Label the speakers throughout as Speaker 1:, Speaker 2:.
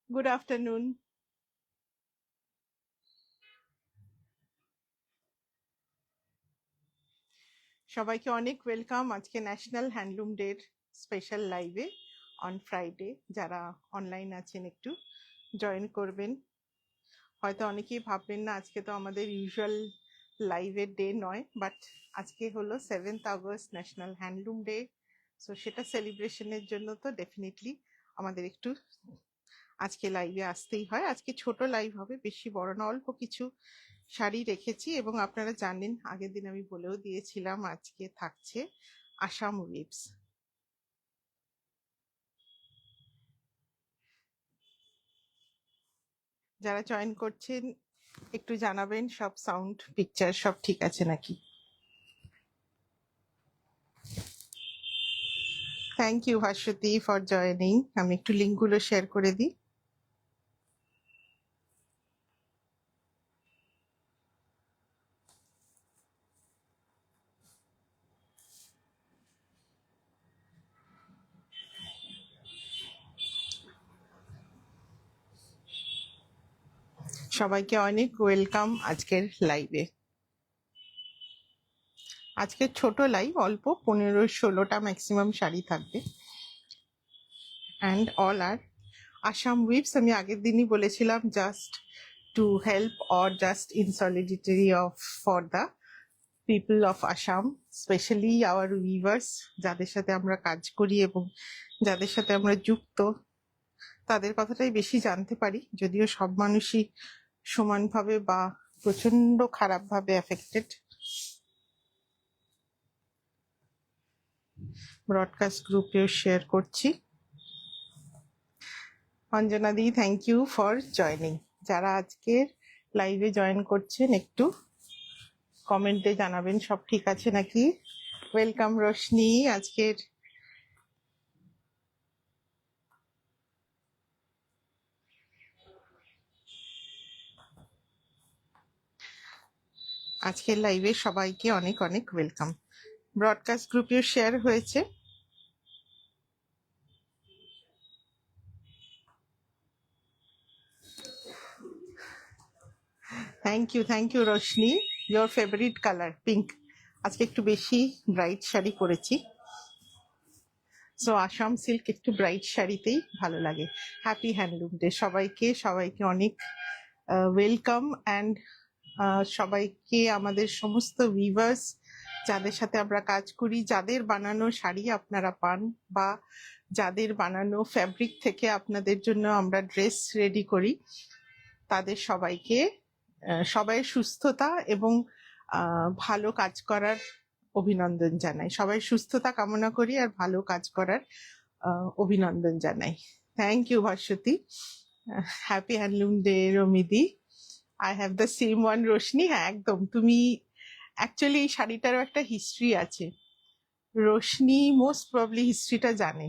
Speaker 1: Good afternoon. সবাইকে অনেক welcome আজকে ন্যাশনাল হ্যান্ডলুম ডের স্পেশাল লাইভে অন ফ্রাইডে। যারা অনলাইন আছেন একটু জয়েন করবেন। হয়তো অনেকেই ভাববেন না আজকে তো আমাদের ইউজুয়াল লাইভের ডে নয়, বাট আজকে হলো 7th August national handloom day. So সেটা সেলিব্রেশনের জন্য তো ডেফিনেটলি আমাদের একটু আজকে লাইভে আসতেই হয়। আজকে ছোট লাইভ হবে, বেশি বড় না, অল্প কিছু শাড়ি রেখেছি এবং আপনারা জানেন আগের দিন আমি বলেও দিয়েছিলাম আজকে থাকছে আসাম উইভস। যারা জয়েন করছেন একটু জানাবেন সব সাউন্ড পিকচার সব ঠিক আছে নাকি। Thank you Bhaswati for joining. আমি একটু লিঙ্কগুলো শেয়ার করে দিই। সবাইকে অনেক ওয়েলকাম আজকের লাইভে। আজকের ছোট লাইভ, অল্প 15-16টা ম্যাক্সিমাম শাড়ি থাকবে অ্যান্ড অল আর আসাম উইভস। আমি আগের দিনই বলেছিলাম just to help or just in solidarity of for the people of Assam, specially our weavers, যাদের সাথে আমরা কাজ করি এবং যাদের সাথে আমরা যুক্ত, তাদের কথাটাই বেশি জানতে পারি। যদিও সব মানুষই সমানভাবে বা প্রচন্ড খারাপভাবে এফেক্টেড। ব্রডকাস্ট গ্রুপেও শেয়ার করছি। অঞ্জনা দি, থ্যাংক ইউ ফর জয়নিং। যারা আজকের লাইভে জয়েন করছেন একটু কমেন্টে জানাবেন সব ঠিক আছে নাকি। ওয়েলকাম রোশনি। আজকের লাইভে সবাইকে অনেক অনেক ওয়েলকাম। ব্রডকাস্ট গ্রুপেও শেয়ার হয়েছে। Thank you Roshni. Your favourite colour pink. আজকে একটু বেশি ব্রাইট শাড়ি পরেছি, সো আসাম সিল্ক একটু ব্রাইট শাড়িতেই ভালো লাগে। হ্যাপি হ্যান্ডলুম ডে সবাইকে, সবাইকে অনেক ওয়েলকাম। অ্যান্ড সবাইকে, আমাদের সমস্ত ভিউয়ার্স যাদের সাথে আমরা কাজ করি, যাদের বানানো শাড়ি আপনারা পান বা যাদের বানানো ফ্যাব্রিক থেকে আপনাদের জন্য আমরা ড্রেস রেডি করি, তাদের সবাইকে সবাই সুস্থতা এবং ভালো কাজ করার অভিনন্দন জানাই। সবাই সুস্থতা কামনা করি আর ভালো কাজ করার অভিনন্দন জানাই। Thank you Bhaswati. Happy handloom day রমিদি। I have the same one Roshni. হ্যাঁ একদম, তুমি অ্যাকচুয়ালি এই শাড়িটারও একটা হিস্ট্রি আছে। রোশনি মোস্ট প্রবলি হিস্ট্রিটা জানে,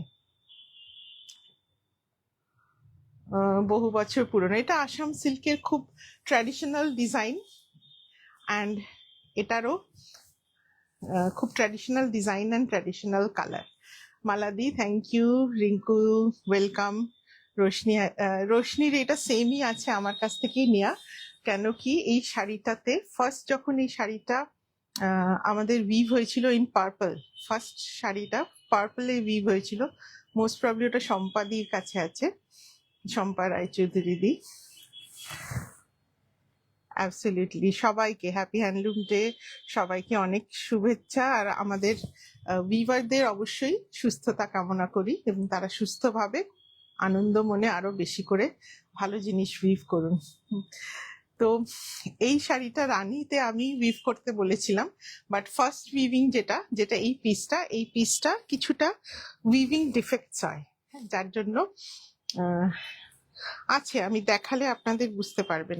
Speaker 1: বহু বছর পুরনো। এটা আসাম সিল্কের খুব ট্র্যাডিশনাল ডিজাইন অ্যান্ড এটারও খুব traditional design and traditional colour. মালাদি, থ্যাংক ইউ। রিঙ্কু, ওয়েলকাম। রোশনির এটা সেমই আছে, আমার কাছ থেকেই নেওয়া। কেন কি এই শাড়িটাতে ফার্স্ট যখন এই শাড়িটা আমাদের উইভ হয়েছিল ইন পার্পল, ফার্স্ট শাড়িটা পার্পলে উইভ হয়েছিল। মোস্ট প্রবলি ওটা সম্পাদির কাছে আছে, শম্পা রায়চৌধুরী দি। অ্যাবসলিউটলি। সবাইকে হ্যাপি হ্যান্ডলুম ডে, সবাইকে অনেক শুভেচ্ছা। আর আমাদের উইভারদের অবশ্যই সুস্থতা কামনা করি এবং তারা সুস্থভাবে আনন্দ মনে আরো বেশি করে ভালো জিনিস উইভ করুন। তো এই শাড়িটা রানীতে আমি উইভ করতে বলেছিলাম, বাট ফার্স্ট উইভিং যেটা এই পিসটা কিছুটা উইভিং ডিফেক্টস হয়, যার জন্য আছে, আমি দেখালে আপনাদের বুঝতে পারবেন।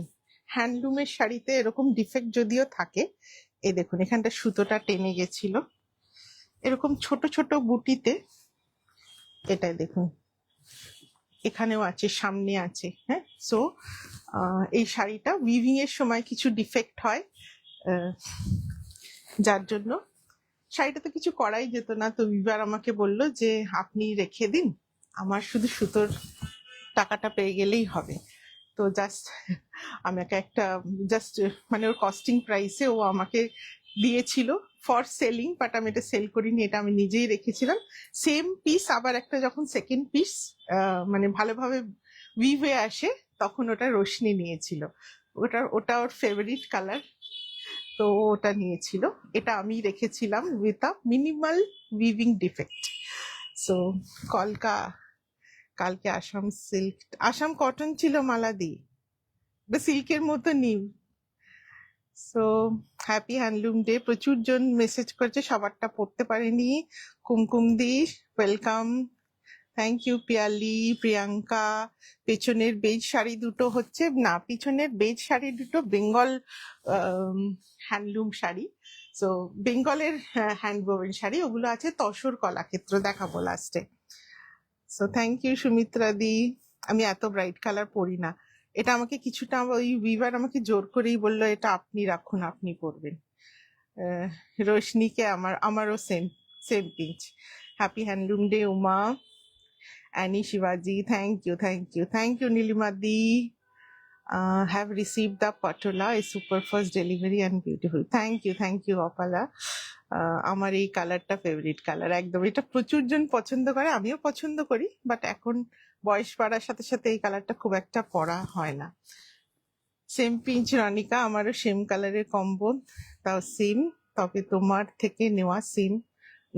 Speaker 1: হ্যান্ডলুমের শাড়িতে এরকম ডিফেক্ট যদিও থাকে, এই দেখুন এখানটা সুতোটা টেনে গেছিল, এরকম ছোট ছোট বুটিতে, এটাই দেখুন এখানেও আছে, সামনে আছে। হ্যাঁ, সো এই শাড়িটা উইভিং এর সময় কিছু ডিফেক্ট হয়, যার জন্য শাড়িটাতে কিছু করাই যেত না। তো উইভার আমাকে বলল যে আপনি রেখে দিন, আমার শুধু সুতোর টাকাটা পেয়ে গেলেই হবে। তো জাস্ট আমাকে একটা জাস্ট মানে ওর কস্টিং প্রাইসে ও আমাকে দিয়েছিল ফর সেলিং, বাট আমি এটা সেল করিনি, এটা আমি নিজেই রেখেছিলাম। সেম পিস আবার একটা যখন সেকেন্ড পিস মানে ভালোভাবে উইভ হয়ে আসে তখন ওটা রোশনি নিয়েছিল। ওটা ওর ফেভারিট কালার, তো ওটা নিয়েছিল। এটা আমি রেখেছিলাম with a minimal weaving defect. So কালকে আসাম সিল্ক, আসাম কটন ছিল মালাদি, সিল্কের মতো new. So happy handloom day. প্রচুর জন মেসেজ করছে, সবারটা পড়তে পারিনি। Kumkum di welcome, thank you. Piyali, Priyanka. পেছনের বেজ শাড়ি দুটো হচ্ছে না, পিছনের বেজ শাড়ি দুটো বেঙ্গল হ্যান্ডলুম শাড়ি। সো বেঙ্গলের হ্যান্ডবোভেন শাড়ি, ওগুলো আছে তসর কলাক্ষেত্র, দেখাবো লাস্টে। সো থ্যাংক ইউ সুমিত্রা দি। আমি এত ব্রাইট কালার পরি না, এটা আমাকে কিছুটা ওই উইভার আমাকে জোর করেই বললো এটা আপনি রাখুন, আপনি পরবেন। রোশনিকে আমারও same same pinch. Happy handloom day Uma. Annie শিবাজি, thank you thank you thank you. Nilima di, have received the patola, a super fast delivery and beautiful. Thank you Apala. আমার এই কালারটা ফেভারিট কালার একদম, এটা প্রচুর জন পছন্দ করে, আমিও পছন্দ করি, বাট এখন বয়স বাড়ার সাথে সাথে এই কালারটা খুব একটা পরা হয় না। সেম পিঞ্চ রনিকা, আমারও সেম কালারের কম্বো, তাও সেম, তবে তোমার থেকে নেওয়া সেম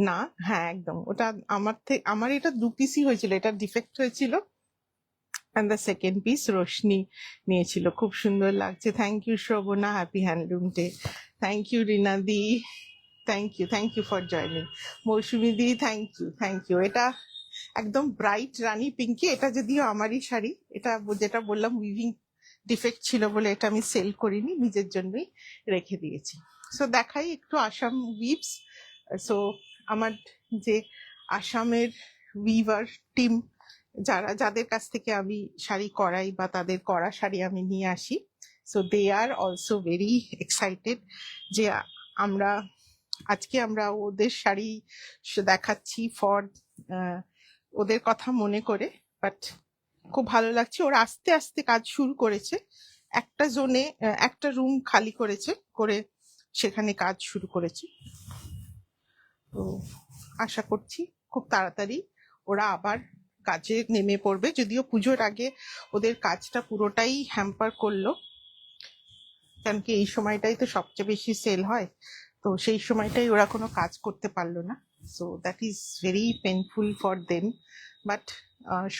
Speaker 1: না। হ্যাঁ একদম, ওটা আমার এটা 2 পিসই হয়েছিল, এটা ডিফেক্ট হয়েছিল and the second piece Roshni নিয়েছিল। খুব সুন্দর লাগছে। Thank you Shobhana, happy handloom day. Thank you Rina di, thank you for joining. Mousumi di, thank you. এটা একদম ব্রাইট রানী পিঙ্কি, এটা যদিও আমারই শাড়ি, এটা যেটা বললাম উইভিং ডিফেক্ট ছিল বলে এটা আমি সেল করিনি, নিজের জন্যই রেখে দিয়েছি। সো দেখাই একটু আসাম উইভস। সো আমার যে আসামের উইভার টিম, যাদের কাছ থেকে আমি শাড়ি করাই বা তাদের করা শাড়ি আমি নিয়ে আসি, so they are also very excited যে আজকে আমরা ওদের শাড়ি দেখাচ্ছি ফর ওদের কথা মনে করে। বাট খুব ভালো লাগছে, ওরা আস্তে আস্তে কাজ শুরু করেছে, একটা জোনে একটা রুম খালি করে সেখানে কাজ শুরু করেছে। তো আশা করছি খুব তাড়াতাড়ি ওরা আবার কাজে নেমে পড়বে, যদিও পুজোর আগে ওদের কাজটা পুরোটাই হ্যাম্পার করলো, কারণ কি এই সময়টাই তো সবচেয়ে বেশি সেল হয়, তো সেই সময়টাই ওরা কোনো কাজ করতে পারলো না। So that is very painful for them, but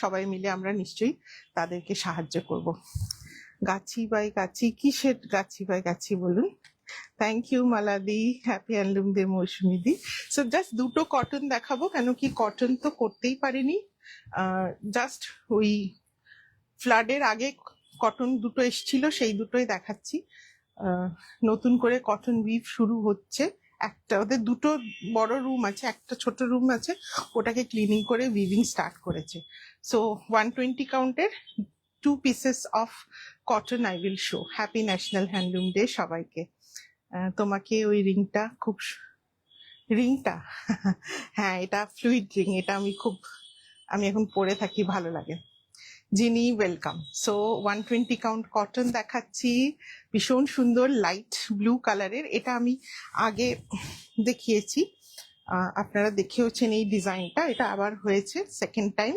Speaker 1: সবাই মিলে আমরা নিশ্চয়ই তাদেরকে সাহায্য করব। গাছি বাই গাছি, কিসের গাছি বাই গাছি বলুন। থ্যাংক ইউ মালাদি, happy handloom day Mousumi di. So just দুটো কটন দেখাবো, কেন কি কটন তো করতেই পারিনি, জাস্ট ওই ফ্লাডের আগে কটন দুটো এসছিল, সেই দুটোই দেখাচ্ছি। নতুন করে কটন উইভ শুরু হচ্ছে, একটা ওদের দুটো বড় রুম আছে, একটা ছোট রুম আছে, ওটাকে ক্লিনিং করে উইভিং স্টার্ট করেছে। So 120 কাউন্টের 2 pieces of cotton I will show. Happy national handloom day সবাইকে। তোমাকে ওই রিংটা হ্যাঁ এটা ফ্লুইড রিং, এটা আমি এখন পরে থাকি, ভালো লাগে। জিনি ওয়েলকাম। সো 120 কাউন্ট কটন দেখাচ্ছি, ভীষণ সুন্দর লাইট ব্লু কালারের। এটা আমি আগে দেখিয়েছি, আপনারা দেখেওছেন এই ডিজাইনটা, এটা আবার হয়েছে সেকেন্ড টাইম,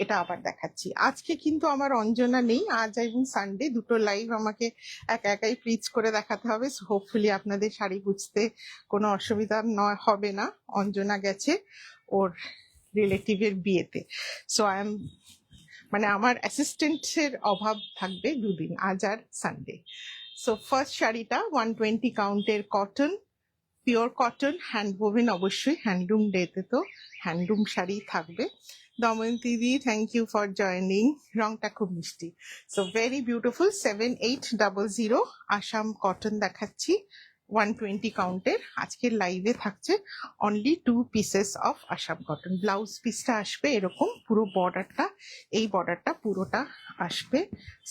Speaker 1: এটা আবার দেখাচ্ছি। আজকে কিন্তু আমার অঞ্জনা নেই, আজ এবং সানডে দুটো লাইভ আমাকে একাই প্রিচ করে দেখাতে হবে। হোপফুলি আপনাদের শাড়ি বুঝতে কোনো অসুবিধা হবে না। অঞ্জনা গেছে ওর রিলেটিভের বিয়েতে, সো মানে আমার অ্যাসিস্ট্যান্টের অভাব থাকবে 2 দিন, আজ আর সানডে। সো ফার্স্ট শাড়িটা 120 কাউন্টের cotton, pure cotton, hand woven, অবশ্যই হ্যান্ডলুম ডেতে তো হ্যান্ডলুম শাড়ি থাকবে। Damayanti di, thank you for joining. রংটা খুব মিষ্টি, so very beautiful. 7800 Assam cotton দেখাচ্ছি, 120 কাউন্টের আজকের লাইভে থাকছে only 2 pieces of Assam cotton. Blouse পিসটা আসবে এরকম, পুরো বর্ডারটা, এই বর্ডারটা পুরোটা আসবে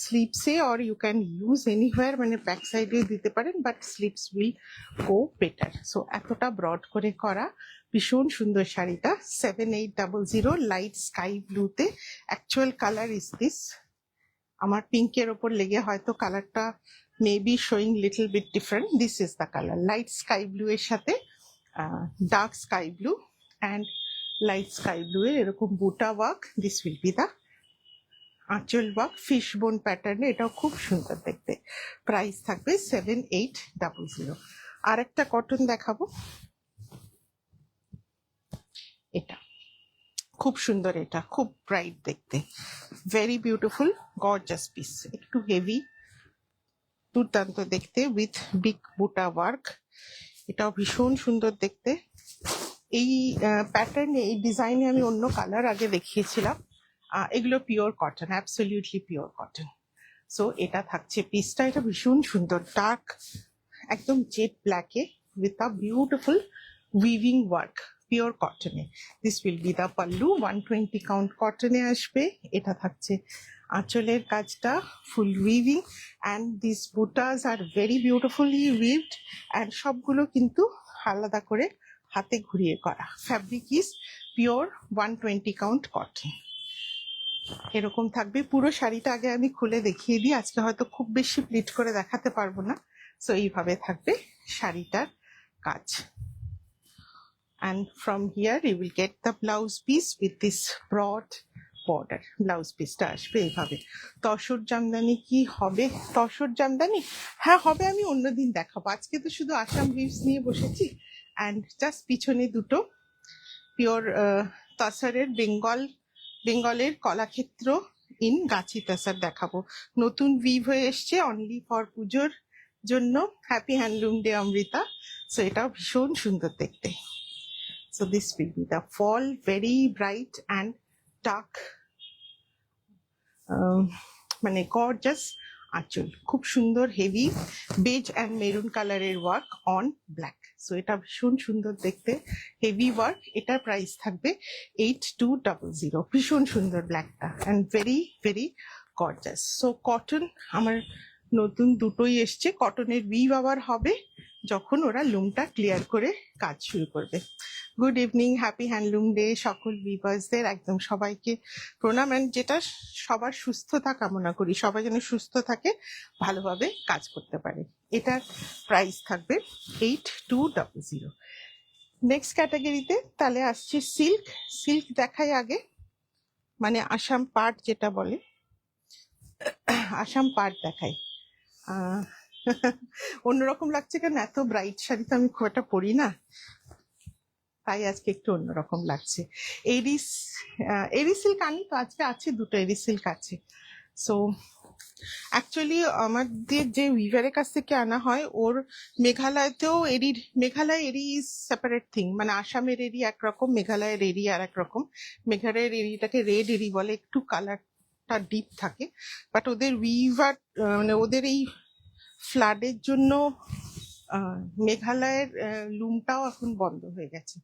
Speaker 1: স্লিপসে, or you can use anywhere, মানে ব্যাক সাইডে দিতে পারেন, but slips will go better. So এতটা ব্রড করে করা ভীষণ সুন্দর শাড়িটা 7800 লাইট স্কাই ব্লুতে। Actual colour is this. আমার পিঙ্কের ওপর লেগে হয়তো কালারটা maybe showing little bit different. This is the colour, light sky blue এর সাথে dark sky blue and light sky blue এর এরকম buta work. This will be the aanchal work, fish bone প্যাটার্নে, এটাও খুব সুন্দর দেখতে। প্রাইস থাকবে 7800। আর একটা কটন দেখাবো, এটা খুব সুন্দর, এটা খুব ব্রাইট দেখতে, ভেরি বিউটিফুল গর্জাস পিস, একটু হেভি, দুর্দান্ত দেখতে, উইথ বিগ বুটা ওয়ার্ক। এটাও ভীষণ সুন্দর দেখতে। এই প্যাটার্নে, এই ডিজাইনে আমি অন্য কালার আগে দেখিয়েছিলাম। এগুলো pure cotton, absolutely pure cotton. So এটা থাকছে পিসটা, এটা ভীষণ সুন্দর, ডার্ক একদম জেড ব্ল্যাকে with a beautiful weaving work, pure কটনে। This will be the pallu, 120 count কটনে আসবে। এটা থাকছে আঁচলের কাজটা, full weaving, and this butas are very beautifully woven, and সবগুলো কিন্তু আলাদা করে হাতে ঘুরিয়ে করা। Fabric is pure 120 count cotton. এরকম থাকবে পুরো শাড়িটা। আগে আমি খুলে দেখিয়ে দিই, আজকে হয়তো খুব বেশি প্লিট করে দেখাতে পারবো না। সো এইভাবে থাকবে শাড়িটার কাজ। And from here you will get the blouse piece with this broad border. Blouse পিসটা আসবে এইভাবে। তসর জামদানি কি হবে? তসর জামদানি হ্যাঁ হবে, আমি অন্যদিন দেখাবো। আজকে তো শুধু আসাম ভিউস নিয়ে বসেছি। অ্যান্ড জাস্ট পিছনে দুটো পিওর তসরের বেঙ্গলের কলাক্ষেত্র ইন গাছি তসর দেখাবো। নতুন উইভ হয়ে এসছে অনলি ফর পুজোর জন্য। Happy handloom day Amrita. So এটাও ভীষণ সুন্দর দেখতে। So this will be the fall, very bright and dark, মানে গর্জাস আঁচল, খুব সুন্দর হেভি বেজ অ্যান্ড মেরুন কালারের ওয়ার্ক অন ব্ল্যাক। সো এটা ভীষণ সুন্দর দেখতে, হেভি ওয়ার্ক। এটার প্রাইস থাকবে 8200। ভীষণ সুন্দর ব্ল্যাকটা, and very very gorgeous. So cotton আমার নতুন দুটোই এসছে। কটনের উইভ আবার হবে যখন ওরা লুমটা ক্লিয়ার করে কাজ শুরু করবে। Good evening, happy handloom day সকল ভিউয়ার্সদের, একদম সবাইকে প্রণাম। অ্যান্ড যেটা সবার সুস্থতা কামনা করি, সবাই যেন সুস্থ থাকে, ভালোভাবে কাজ করতে পারে। এটার প্রাইস থাকবে 8200। নেক্সট ক্যাটাগরিতে তাহলে আসছে সিল্ক। সিল্ক দেখাই আগে, মানে আসাম পাট যেটা বলে, আসাম পাট দেখাই। অন্যরকম লাগছে কেন? এত ব্রাইট শাড়ি তো আমি খুব একটা পরি না, তাই আজকে একটু অন্যরকম লাগছে। এরি সিল্ক আনি তো, আজকে আছে দুটো এরি সিল্ক আছে। সো অ্যাকচুয়ালি আমাদের যে উইভারের কাছ থেকে আনা হয়, ওর মেঘালয়তেও মেঘালয় এরি ইজ সেপারেট থিং। মানে আসামের এরি একরকম, মেঘালয়ের এরি আর এক রকম। মেঘালয়ের এরিটাকে রেড এরি বলে, একটু কালারটা ডিপ থাকে। বাট ওদের উইভার, মানে ওদের এই ফ্লাডের জন্য মেঘালয়ের লুমটাও এখন বন্ধ হয়ে গেছে।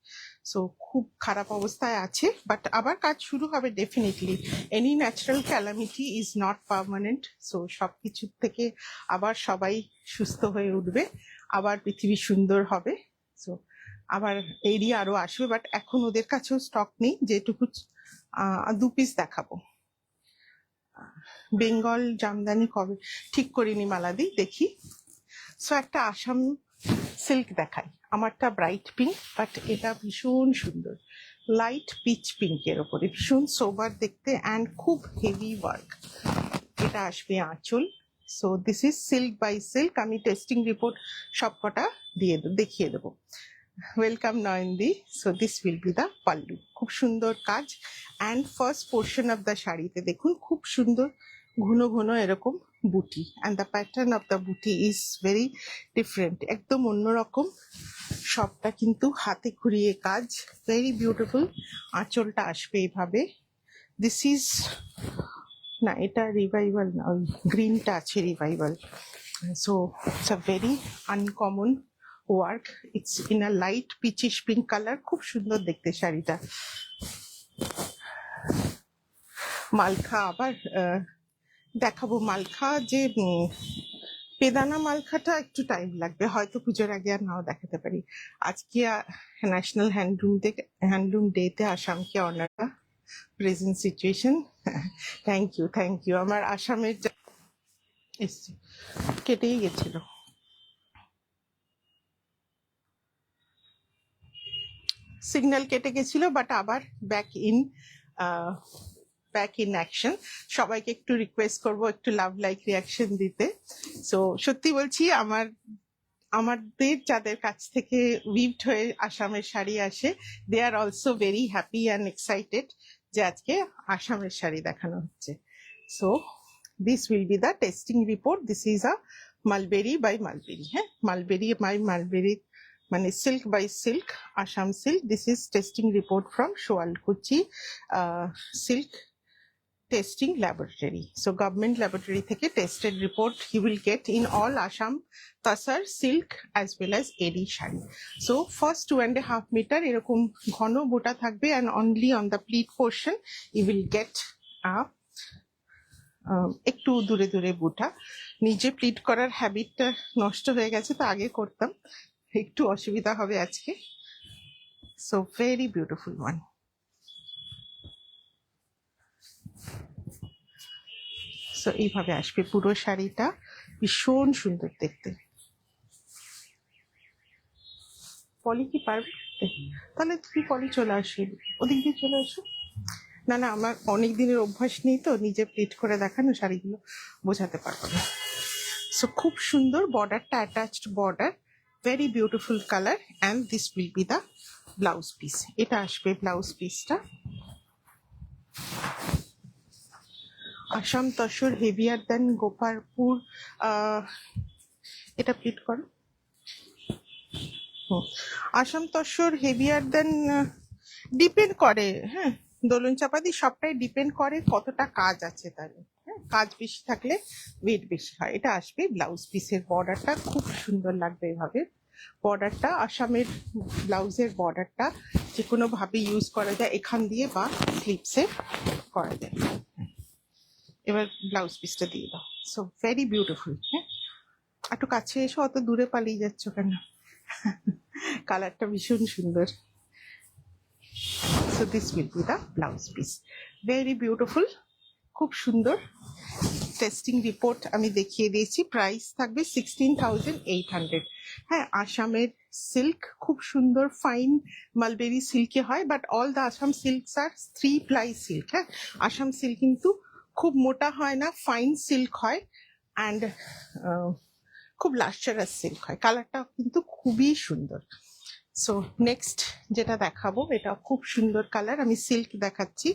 Speaker 1: সো খুব খারাপ অবস্থায় আছে, বাট আবার কাজ শুরু হবে definitely. Any natural calamity is not permanent. So সবকিছুর থেকে আবার সবাই সুস্থ হয়ে উঠবে, আবার পৃথিবী সুন্দর হবে। সো আবার এরই আরো আসবে, বাট এখন ওদের কাছেও স্টক নেই। যেটুকু 2 পিস দেখাবো। বেঙ্গল জামদানি কবে ঠিক করিনি মালাদি, দেখি। সো একটা আসাম সিল্ক দেখাই। আমারটা ব্রাইট পিঙ্ক, বাট এটা ভীষণ সুন্দর, লাইট পিচ পিঙ্কের ওপরে, ভীষণ সোবার দেখতে অ্যান্ড খুব হেভি ওয়ার্ক। এটা আসবে আঁচল। So this is silk by silk. আমি টেস্টিং রিপোর্ট সবকটা দেখিয়ে দেবো। ওয়েলকাম নয়নদি। So this will be the pallu. খুব সুন্দর কাজ। And first portion of the শাড়িতে দেখুন খুব সুন্দর ঘন ঘন এরকম বুটি, and the pattern of the buti is very different, একদম অন্যরকম। সবটা কিন্তু হাতে ঘুরিয়ে কাজ, ভেরি বিউটিফুল। আঁচলটা আসবে এইভাবে। দিস ইজ না, এটা রিভাইভাল না, ওই গ্রিনটা আছে revival. So it's a very uncommon work, it's in a light peachish pink colour, খুব সুন্দর দেখতে শাড়িটা। মালখা আবার দেখাবো। মালখা যে বেদানা মালখাটা একটু টাইম লাগবে, হয়তো পুজোর আগে আর নাও দেখাতে পারি। আজকে ন্যাশনাল হ্যান্ডলুম ডেতে আসামকে honour present situation. Thank you. আমার আসামের এসছে, কেটেই গেছিল। সিগন্যাল কেটে গেছিল, বাট আবার ব্যাক ইন অ্যাকশন। সবাইকে একটু রিকোয়েস্ট করব একটু লাভ লাইক রিয়াকশন দিতে। সো সত্যি বলছি, আমাদের যাদের কাছ থেকে উইভড হয়ে আসামের শাড়ি আসে, they are also very happy and excited যে আজকে আসামের শাড়ি দেখানো হচ্ছে। So this will be the testing report. This is a mulberry by mulberry. হ্যাঁ, মালবেরি বাই মালবেরি মানে silk by silk, Assam silk. This is testing report from Sualkuchi silk testing laboratory. So government laboratory থেকে tested report you will get in all Assam Tasar silk as well as eri shari. So first 2.5 meter এরকম ঘন বুটা থাকবে, and only on the pleat portion you will get a একটু দূরে দূরে বুটা। নিজে প্লিট করার হ্যাবিটটা নষ্ট হয়ে গেছে, তো আগে করতাম, একটু অসুবিধা হবে আজকে। So very beautiful one. So এইভাবে আসবে পুরো শাড়িটা, ভীষণ সুন্দর দেখতে। পলি কি পারবে? তাহলে তুমি পলি চলে আসবে, ওদিক দিয়ে চলে আসো। না না, আমার অনেক দিনের অভ্যাস নেই তো নিজে প্লিট করে দেখানো, শাড়িগুলো বোঝাতে পারবো না। সো খুব সুন্দর বর্ডারটা, attached border, very beautiful colour, and this will be the blouse piece. এটা আসবে ব্লাউজ পিসটা। আসাম তসর হেভিয়ার দেন গোপালপুর, এটা প্লিট করো। আসাম তসর হেভিয়ার দেন ডিপেন্ড করে, হ্যাঁ, দোলন চাপাতি সবটাই ডিপেন্ড করে কতটা কাজ আছে তার। হ্যাঁ, কাজ বেশি থাকলে ওয়েট বেশি হয়। এটা আসবে ব্লাউজ পিসের। বর্ডারটা খুব সুন্দর লাগবে এভাবে। বর্ডারটা আসামের ব্লাউজের বর্ডারটা যে কোনো ভাবে ইউজ করা যায়, এখান দিয়ে বা স্লিপসে করা যায়। এবার ব্লাউজ পিসটা দিয়ে দাও। So very beautiful. হ্যাঁ, একটু কাছে এসো, অত দূরে পালিয়ে যাচ্ছ কেন? কালারটা ভীষণ সুন্দর। So this will be the blouse piece, very beautiful, খুব সুন্দর। টেস্টিং রিপোর্ট আমি দেখিয়ে দিয়েছি। প্রাইস থাকবে 16,800। হ্যাঁ, আসামের সিল্ক খুব সুন্দর, ফাইন মালবেরি সিল্কে হয়, but all the Assam silks are 3 ply silk. হ্যাঁ, আসাম সিল্ক কিন্তু খুব মোটা হয় না, ফাইন সিল্ক হয়, অ্যান্ড খুব লাস্টারাস সিল্ক হয়। কালারটা কিন্তু খুবই সুন্দর। সো নেক্সট যেটা দেখাবো, এটা খুব সুন্দর কালার। আমি সিল্ক দেখাচ্ছি,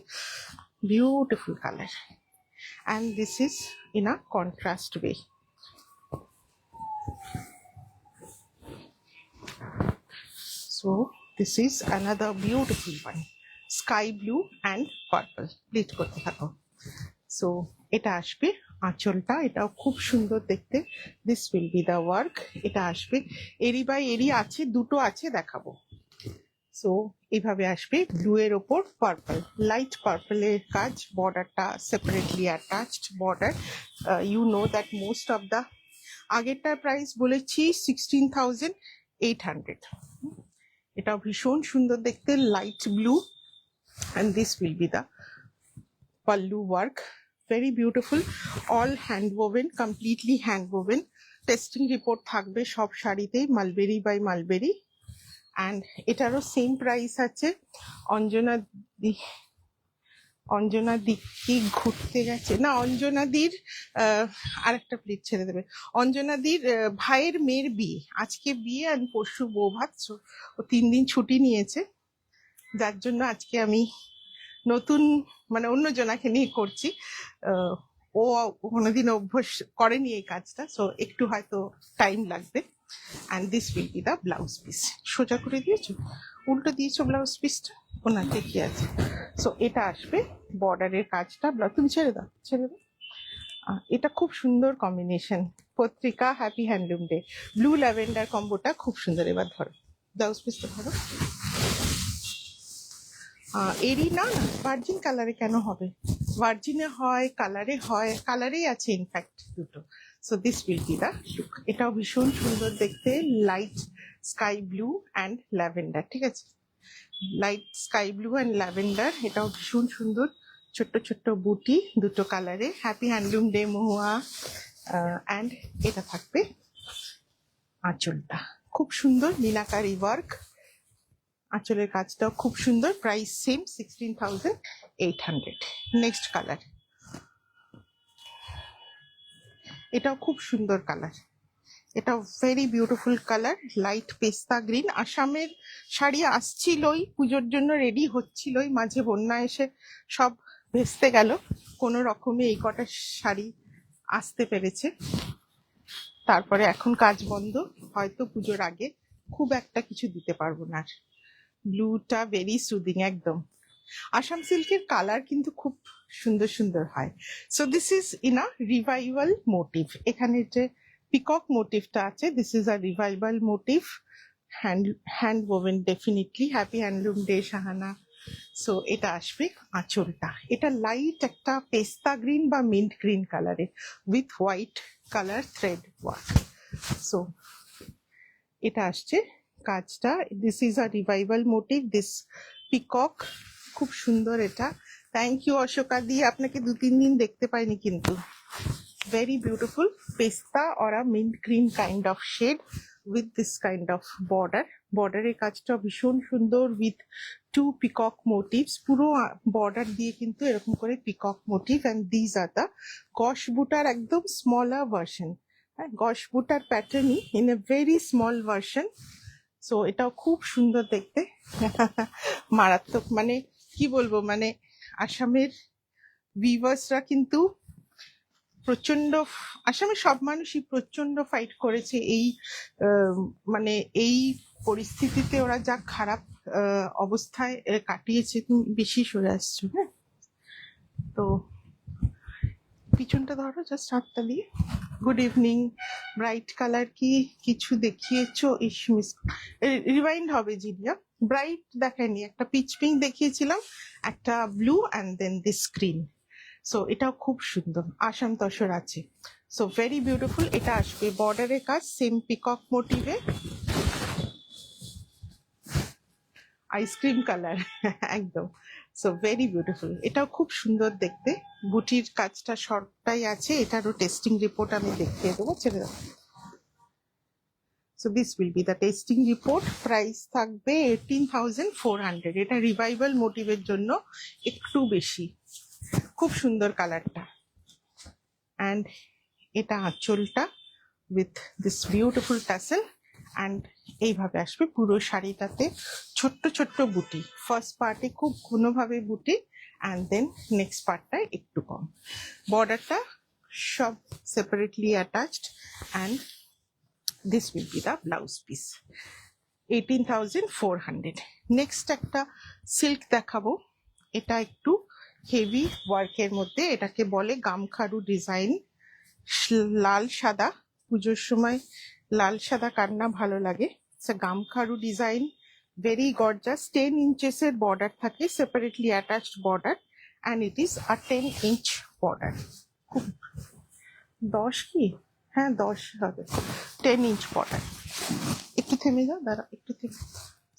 Speaker 1: beautiful colour, and this is in a contrast way. So this is another beautiful one, sky blue and purple. Pleat করতে থাকো। সো এটা আসবে আঁচলটা, এটাও খুব সুন্দর দেখতে। This will be the work. এটা আসবে এরি বাই এরি আছে, দুটো আছে, দেখাবো। সো এইভাবে আসবে ব্লু এর ওপর পার্পল, লাইট পার্পলের কাজ। বর্ডারটা separately attached border. You know that most of the, আগেরটার প্রাইস বলেছি 16,800। এটাও ভীষণ সুন্দর দেখতে, light blue, and this will be the pallu work, very beautiful, all hand woven, completely hand woven. Testing report থাকবে সব শাড়িতেই, মালবেরি বাই মালবেরি। অ্যান্ড এটারও সেম প্রাইস আছে। অঞ্জনা দি কি ঘুরতে গেছে না, অঞ্জনাদির আরেকটা প্লেট ছেড়ে দেবে। অঞ্জনাদির ভাইয়ের মেয়ের বিয়ে, আজকে বিয়ে আর পরশু বউ ভাত। ও 3 দিন ছুটি নিয়েছে, যার জন্য আজকে আমি নতুন মানে অন্য জনাকে নিয়ে করছি। ও কোনোদিন অভ্যাস করেনি এই কাজটা, সো একটু হয়তো টাইম লাগবে। And this will be the blouse piece. সোজা করে দিয়েছো, উল্টো দিয়েছো ব্লাউজ পিসটা, ওনার ঠিকই আছে। সো এটা আসবে বর্ডারের কাজটা। তুমি ছেড়ে দাও, ছেড়ে দাও। এটা খুব সুন্দর combination. Patrika, happy handloom day. Blue lavender কম্বোটা খুব সুন্দর। এবার ধরো, ব্লাউজ পিসটা ধরো। এরই না, ভার্জিন কালারে কেন হবে? ভার্জিনে হয়, কালারে হয়, কালারেই আছে ইনফ্যাক্ট দুটো। So this will be the look. এটাও ভীষণ সুন্দর দেখতে, light sky blue and lavender, ঠিক আছে? Light sky blue and lavender, এটাও ভীষণ সুন্দর। ছোট্ট ছোট্ট বুটি দুটো কালারে, happy handloom day Mahua. And এটা থাকবে আঁচলটা, খুব সুন্দর মিনাকারি ওয়ার্ক। আঁচলের কাজটাও খুব সুন্দর। Price same 16,800। নেক্সট কালার, এটাও খুব সুন্দর কালার। এটাও ভেরি বিউটিফুল কালার, লাইট পেস্তা গ্রিন। আসামের শাড়ি আসছিলই, পুজোর জন্য রেডি হচ্ছিলই, মাঝে বন্যা এসে সব ভেস্তে গেল। কোনো রকমে এই কটা শাড়ি আসতে পেরেছে, তারপরে এখন কাজ বন্ধ। হয়তো পুজোর আগে খুব একটা কিছু দিতে পারবো না। ব্লুটা ভেরি সুদিং একদম। আসাম সিল্কের কালার কিন্তু খুব সুন্দর সুন্দর হয়। So this is in a revival motif. এখানে যে পিকক মোটিভটা আছে, this is a revival motif, hand woven definitely. Happy handloom day Shahana. So এটা আসবে আঁচলটা, এটা লাইট একটা পেস্তা গ্রিন বা মিন্ট গ্রিন কালারে with white colour thread work. So এটা আসছে কাজটা। This is a revival motif, this peacock, খুব সুন্দর এটা। থ্যাংক ইউ অশোকা দি, আপনাকে 2-3 দিন দেখতে পাইনি কিন্তু। Very beautiful pista or a mint green kind of shade with this kind of border. বর্ডারের কাজটা ভীষণ সুন্দর উইথ 2 পিকক মোটিভস। পুরো বর্ডার দিয়ে কিন্তু এরকম করে peacock motif. And these are the গস বুটার একদম স্মলার ভার্সন। হ্যাঁ, গস বুটার প্যাটার্নই in a very small version. So এটাও খুব সুন্দর দেখতে। মারাত্মক, মানে কি বলবো, মানে আসামের ভিউয়ার্সরা কিন্তু প্রচন্ড, আসামের সব মানুষই প্রচন্ড ফাইট করেছে এই মানে এই পরিস্থিতিতে। ওরা যা খারাপ অবস্থায় কাটিয়েছে। তুমি বেশি সরে আসছো, হ্যাঁ? তো পিছনটা ধরো, জাস্ট হাতটা দিয়ে। Good evening. ব্রাইট কালার কি কিছু দেখিয়েছো? ইসমিস রিভাইন্ড হবে জিনিয়া। ব্রাইট দেখায়নি, একটা পিচ পিঙ্ক দেখিয়েছিলাম, একটা blue and then this screen. So এটাও খুব সুন্দর, আসাম তসর আছে। So very beautiful. এটা আসবে বর্ডারের কাজ সেম পিকক মোটিভে, আইসক্রিম কালার একদম। সো ভেরি বিউটিফুল, এটাও খুব সুন্দর দেখতে। বুটির কাজটা সবটাই আছে। এটারও টেস্টিং রিপোর্ট আমি দেখিয়ে দেবো, ছেড়ে দেবো। So this will be the testing report. Price থাকবে 18,400। এটা রিভাইভাল মোটিভের জন্য একটু বেশি। খুব সুন্দর কালারটা। অ্যান্ড এটা আঁচলটা with this beautiful tassel. And এইভাবে আসবে পুরো শাড়িটাতে ছোট্ট ছোট্ট বুটি। ফার্স্ট পার্টে খুব ঘনভাবে বুটি, অ্যান্ড দেন নেক্সট পার্টটায় একটু কম। বর্ডারটা সব separately attached. And this will be the blouse piece. 18,400। Next একটা সিল্ক দেখাবো। এটা একটু হেভি ওয়ার্কের মধ্যে, এটাকে বলে গামখারু ডিজাইন। লাল সাদা, পুজোর সময় লাল সাদা কার না ভালো লাগে। গামখারু ডিজাইন, ভেরি গর্জাস। 10 inches এর বর্ডার থাকে, separately attached border, and it is a 10 inch border. খুব 10 কি, হ্যাঁ 10 হবে। 10 inch বর্ডার। একটু থেমে যাও, দাঁড়া একটু থেমে।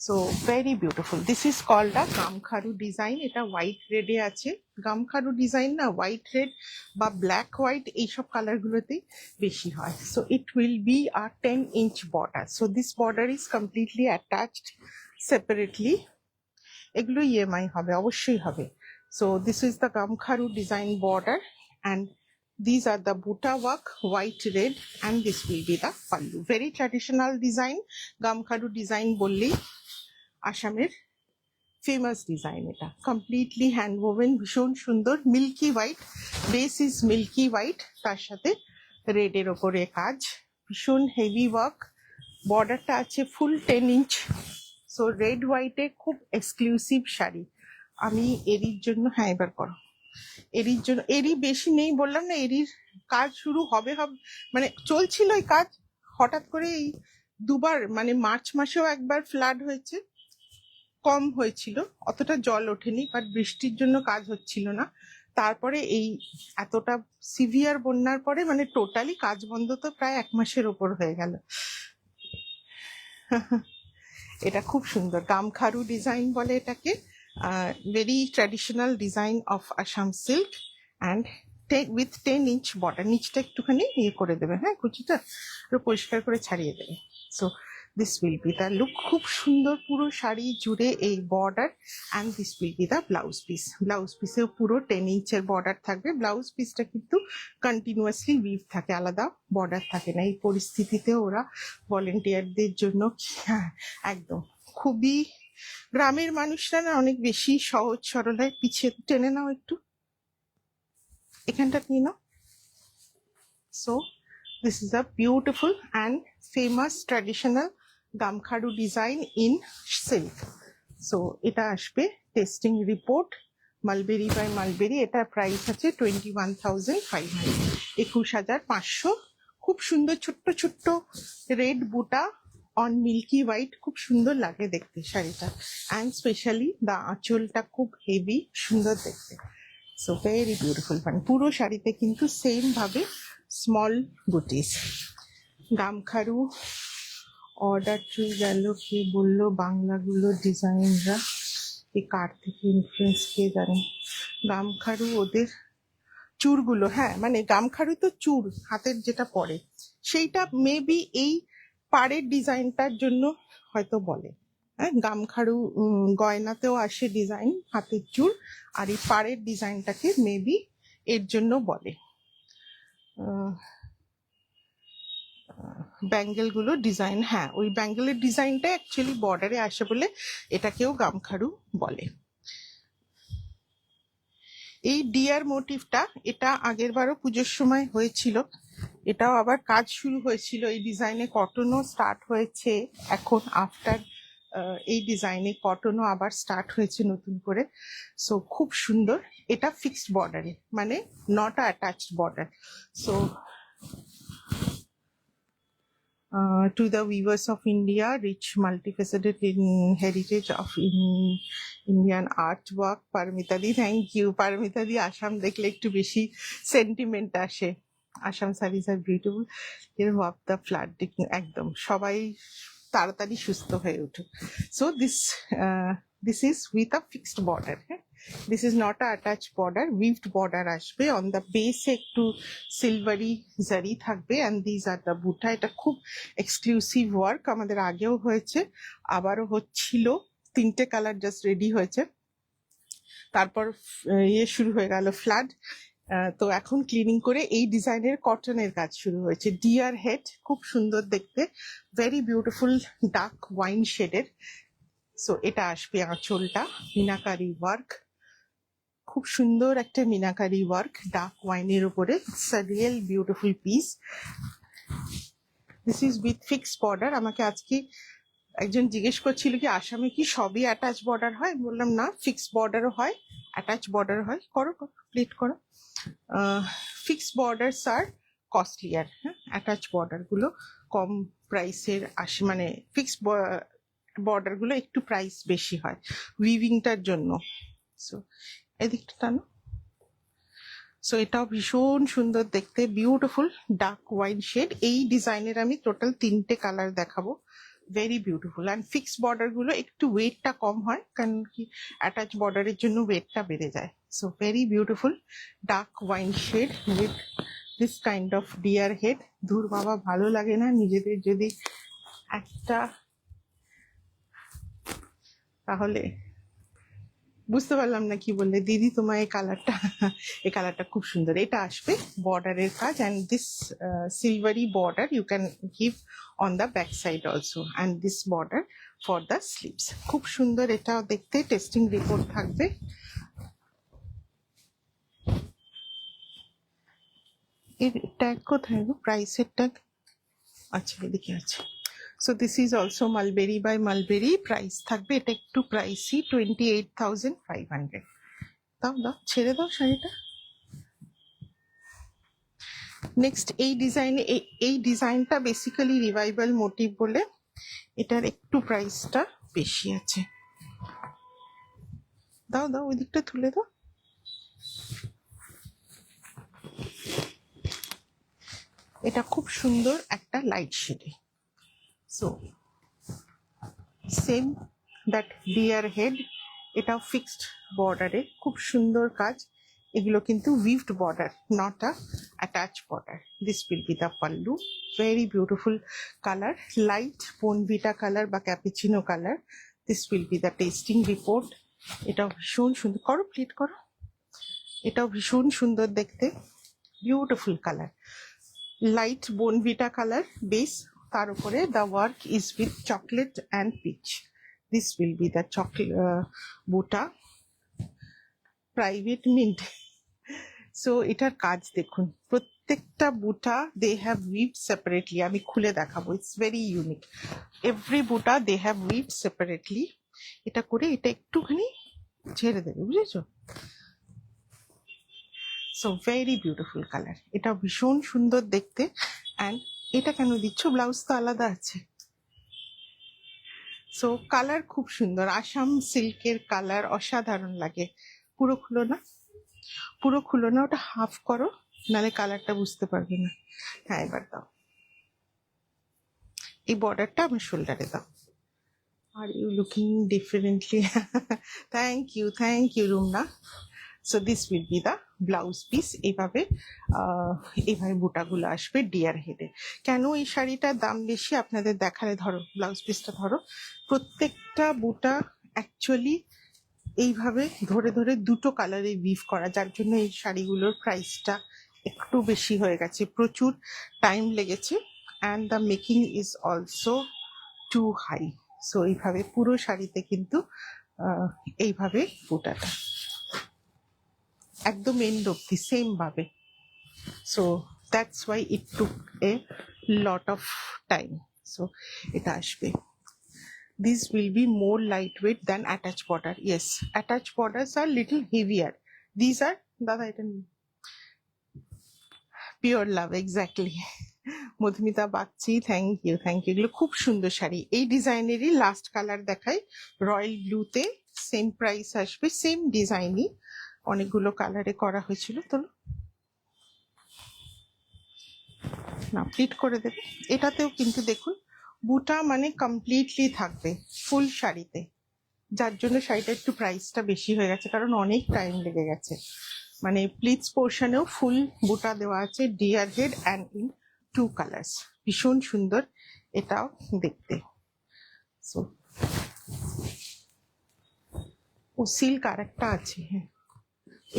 Speaker 1: So very beautiful. This is called a Gamkharu design. এটা হোয়াইট রেডে আছে। গামখারু ডিজাইন না হোয়াইট রেড বা ব্ল্যাক হোয়াইট এইসব কালারগুলোতেই বেশি হয়। So it will be a 10 inch border. So this border is completely attached separately. এগুলো ইএমআই হবে, অবশ্যই হবে। So this is the Gamkharu design border, and these are the buta work, white red, and this will be the pallu. Very traditional design. Gamkharu design bolli আসামের famous design. এটা completely hand woven, ভীষণ সুন্দর। Milky white base is milky white, তার সাথে রেডের ওপরে কাজ, ভীষণ হেভি ওয়ার্ক। বর্ডারটা আছে ফুল 10 inch। সো রেড হোয়াইটে খুব এক্সক্লুসিভ শাড়ি। আমি এরির জন্য, হ্যাঁ এবার করো, এরির জন্য, এরি বেশি নেই বললাম না, এরির কাজ শুরু হবে হবে মানে চলছিল এই কাজ, হঠাৎ করে এই দুবার মানে মার্চ মাসেও একবার ফ্লাড হয়েছে, কম হয়েছিল, অতটা জল ওঠেনি, বাট বৃষ্টির জন্য কাজ হচ্ছিল না। তারপরে এই এতটা সিভিয়ার বন্যার পরে মানে টোটালি কাজ বন্ধ, তো প্রায় 1 মাসের ওপর হয়ে গেল। এটা খুব সুন্দর, গামখারু ডিজাইন বলে এটাকে, very traditional design of Assam silk and with 10 inch border. নিচটা একটুখানি ইয়ে করে দেবে, হ্যাঁ কুচিটা একটু পরিষ্কার করে ছাড়িয়ে দেবে। So this will be the look, খুব সুন্দর পুরো শাড়ি জুড়ে এই border, and this will be the blouse piece. Blouse পিসেও পুরো 10 ইঞ্চের বর্ডার থাকবে। ব্লাউজ পিসটা কিন্তু কন্টিনিউয়াসলি উইভ থাকে, আলাদা বর্ডার থাকে না। এই পরিস্থিতিতে ওরা ভলেন্টিয়ারদের জন্য, হ্যাঁ একদম খুবই, গ্রামের মানুষরা না অনেক বেশি সহজ সরল হয়। পিছিয়ে টেনে নাও একটু, এখানটা নিয়ে নাও। So this is a beautiful and famous traditional Gamkharu design in silk. So এটা আসবে testing report mulberry by mulberry. এটার প্রাইস আছে 21,500, 21,500। খুব সুন্দর ছোট্ট ছোট্ট রেড বুটা অন মিল্কি হোয়াইট, খুব সুন্দর লাগে দেখতে শাড়িটা, অ্যান্ড স্পেশালি দা আঁচলটা খুব হেভি সুন্দর দেখতে। সো ভেরি বিউটিফুল, মানে পুরো শাড়িতে কিন্তু সেম ভাবে স্মল বুটিস। গামখারু অর্ডার চুই গেল, কে বললো বাংলাগুলো ডিজাইনরা, এই কার থেকে ইনফ্লুয়েন্স কে জানে। গামখারু ওদের চুরগুলো, হ্যাঁ মানে গামখারু তো চুর হাতের যেটা পরে, সেইটা মেবি এই পাড়ের ডিজাইনটার জন্য হয়তো বলে। হ্যাঁ গামখারু গয়নাতেও আসে ডিজাইন হাতের চুর, আর এই পাড়ের ডিজাইনটাকে মেবি এর জন্য বলে। ব্যাঙ্গেল গুলো ডিজাইন, হ্যাঁ ওই ব্যাঙ্গেলের ডিজাইনটা অ্যাকচুয়ালি বর্ডারে আসে বলে এটাকেও গামখারু বলে। এই ডিয়ার মোটিভটা, এটা আগের বারও পুজোর সময় হয়েছিল, এটাও আবার কাজ শুরু হয়েছিল এই ডিজাইনে, কটনও স্টার্ট হয়েছে এখন আফটার এই ডিজাইনে কটনও আবার স্টার্ট হয়েছে নতুন করে। সো খুব সুন্দর, এটা ফিক্সড বর্ডারে মানে not attached border. So to the weavers of India, rich multifaceted in heritage of Indian artwork. Paramita di, thank you. Paramita di, Assam দেখলে একটু বেশি সেন্টিমেন্ট আসে। Assam sarees are beautiful. এরকম অফ দ্য ফ্ল্যাট একদম সবাই তাড়াতাড়ি সুস্থ হয়ে উঠুক। So this is with a fixed border, হ্যাঁ this is not a attach border, weaved border আসবে। অন দ্য বেসে একটু সিলভারি জারি থাকবে, অ্যান্ড দিস আর দ্য বুটা। এটা খুব এক্সক্লুসিভ ওয়ার্ক, আমাদের আগেও হয়েছে আবারও হচ্ছিল, 3টে কালার জাস্ট রেডি হয়েছে, তারপর ইয়ে শুরু হয়ে গেল ফ্লাড। তো এখন ক্লিনিং করে এই ডিজাইনের কটনের কাজ শুরু হয়েছে। ডিয়ার হেড খুব সুন্দর দেখতে, ভেরি বিউটিফুল ডার্ক ওয়াইন শেডের। সো এটা আসবে আঁচলটা, মিনাকারি ওয়ার্ক, খুব সুন্দর একটা মিনাকারি ওয়ার্ক ডার্ক ওয়াইনের উপরে। It's a real beautiful piece. This is with fixed border. আমাকে আজকে একজন জিজ্ঞেস করছিল কি আসামে কি সবই অ্যাটাচ বর্ডার হয়, বললাম না, ফিক্সড বর্ডারও হয় অ্যাটাচ বর্ডার হয়। করো প্লেট করো। ফিক্সড বর্ডারস আর কস্টলিয়ার, হ্যাঁ অ্যাটাচ বর্ডার গুলো কম প্রাইসের আসে, মানে ফিক্সড বর্ডার গুলো একটু প্রাইস বেশি হয় উইভিংটার জন্য। সো এদিকটা টানো। সো এটাও ভীষণ সুন্দর দেখতে, বিউটিফুল ডার্ক ওয়াইন শেড। এই ডিজাইনের আমি টোটাল 3টে কালার দেখাবো, very beautiful. And fixed border গুলো একটু ওয়েটটা কম হয়, কারণ কি অ্যাটাচ বর্ডারের জন্য ওয়েটটা বেড়ে যায়। So very beautiful dark wine shade with this kind of deer head. ধুর বাবা, ভালো লাগে না নিজেদের যদি একটা, তাহলে বুঝতে পারলাম না কি বললে দিদি তোমার এই কালারটা, এই কালারটা খুব সুন্দর। এটা আসবে বর্ডারের কাজ, and this silvery border you can give on the back side also, and this border for the sleeves. খুব সুন্দর এটাও দেখতে, টেস্টিং রিপোর্ট থাকবে। এর ট্যাগ কোথায় গো, প্রাইসের ট্যাগ? আচ্ছা এদিকে আছে। So this is also mulberry by mulberry, price থাকবে এটা একটু প্রাইসি, 28,500। দাও দাও ছেড়ে দাও শাড়িটা। নেক্সট এই ডিজাইনটা বেসিক্যালি রিভাইভাল মোটিভ বলে এটার একটু প্রাইসটা বেশি আছে। দাও দাও ওই দিকটা তুলে দাও। এটা খুব সুন্দর একটা লাইট শেডে। So same that deer head, এটাও ফিক্সড বর্ডারে, খুব সুন্দর কাজ। এগুলো কিন্তু weaved border, not a attach border. This will be the pallu, very beautiful colour, light Bournvita colour বা cappuccino colour. This will be the testing report. এটাও ভীষণ সুন্দর, করো প্লিট করো। এটাও ভীষণ সুন্দর দেখতে, beautiful colour, light Bournvita colour base, তার উপরে the work is with chocolate and peach. This will be the chocolate buta private mint. So এটার কাজ দেখুন, প্রত্যেকটা বুটা দে হ্যাভ উইভড সেপারেটলি। আমি খুলে দেখাবো, ইটস ভেরি ইউনিক। এভরি বুটা দে হ্যাভ উইভড সেপারেটলি। এটা করে এটা একটুখানি ছেড়ে দেবে, বুঝেছো? সো ভেরি বিউটিফুল কালার, এটা ভীষণ সুন্দর দেখতে। অ্যান্ড এটা কেন দিচ্ছ, ব্লাউজ তো আলাদা আছে। সো কালার খুব সুন্দর, আসাম সিল্কের কালার অসাধারণ লাগে। পুরো খুলো না, পুরো খুলো না, ওটা হাফ করো, নাহলে কালারটা বুঝতে পারবে না। হ্যাঁ এবার দাও, এই বর্ডারটা আমার শোল্ডারে দাও। Are you looking differently. Thank you Rumana. So this will be the blouse piece. এইভাবে বুটাগুলো আসবে ডিয়ার হেডে। কেন এই শাড়িটার দাম বেশি আপনাদের দেখালে, ধরো ব্লাউজ পিসটা ধরো, প্রত্যেকটা বুটা অ্যাকচুয়ালি এইভাবে ধরে ধরে দুটো কালারে উইভ করা, যার জন্য এই শাড়িগুলোর প্রাইসটা একটু বেশি হয়ে গেছে, প্রচুর টাইম লেগেছে। And the making is also too high. So এইভাবে পুরো শাড়িতে কিন্তু এইভাবে বুটাটা একদম এন্ড অব্দি সেম ভাবে। So that's why it took A lot of time. So এটা আসবে, these will be more lightweight than attached border. Yes, attached borders are little heavier. These are dada এটা pure love, exactly. Madhumita Bagchi, thank you. এগুলো খুব সুন্দর শাড়ি। এই ডিজাইনেরই last colour দেখাই, রয়্যাল ব্লুতে, সেম প্রাইস আসবে, সেম ডিজাইনই, অনেকগুলো কালারে করা হয়েছিল। তো না প্লিট করে দেবে। এটাতেও কিন্তু দেখুন বুটা মানে কমপ্লিটলি থাকবে ফুল শাড়িতে, যার জন্য শাড়িটা একটু প্রাইসটা বেশি হয়ে গেছে, কারণ অনেক টাইম লেগে গেছে। মানে প্লিটস পোর্শনেও ফুল বুটা দেওয়া আছে, deer head and in two colours, ভীষণ সুন্দর এটাও দেখতে। সো ও সিল্ক আর একটা আছে, হ্যাঁ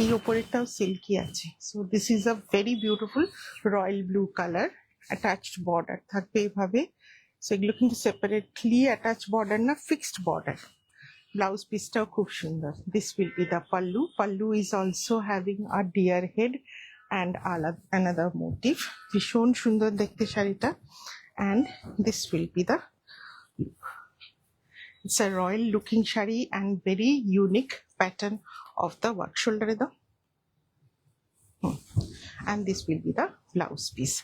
Speaker 1: এই ওপরেরটাও সিল্কি আছে। So this is a very beautiful royal blue colour, attached border থাকবে এভাবে। সেগুলো কিন্তু সেপারেটলি অ্যাটাচ বর্ডার না, ফিক্সড বর্ডার। ব্লাউজ পিসটাও খুব সুন্দর। This will be the pallu. Pallu is also having a deer head and আলাদার মোটিভ, ভীষণ সুন্দর দেখতে শাড়িটা। And this will be the, it's a royal looking shari and very unique pattern of the work. Shoulder the and this will be the blouse piece.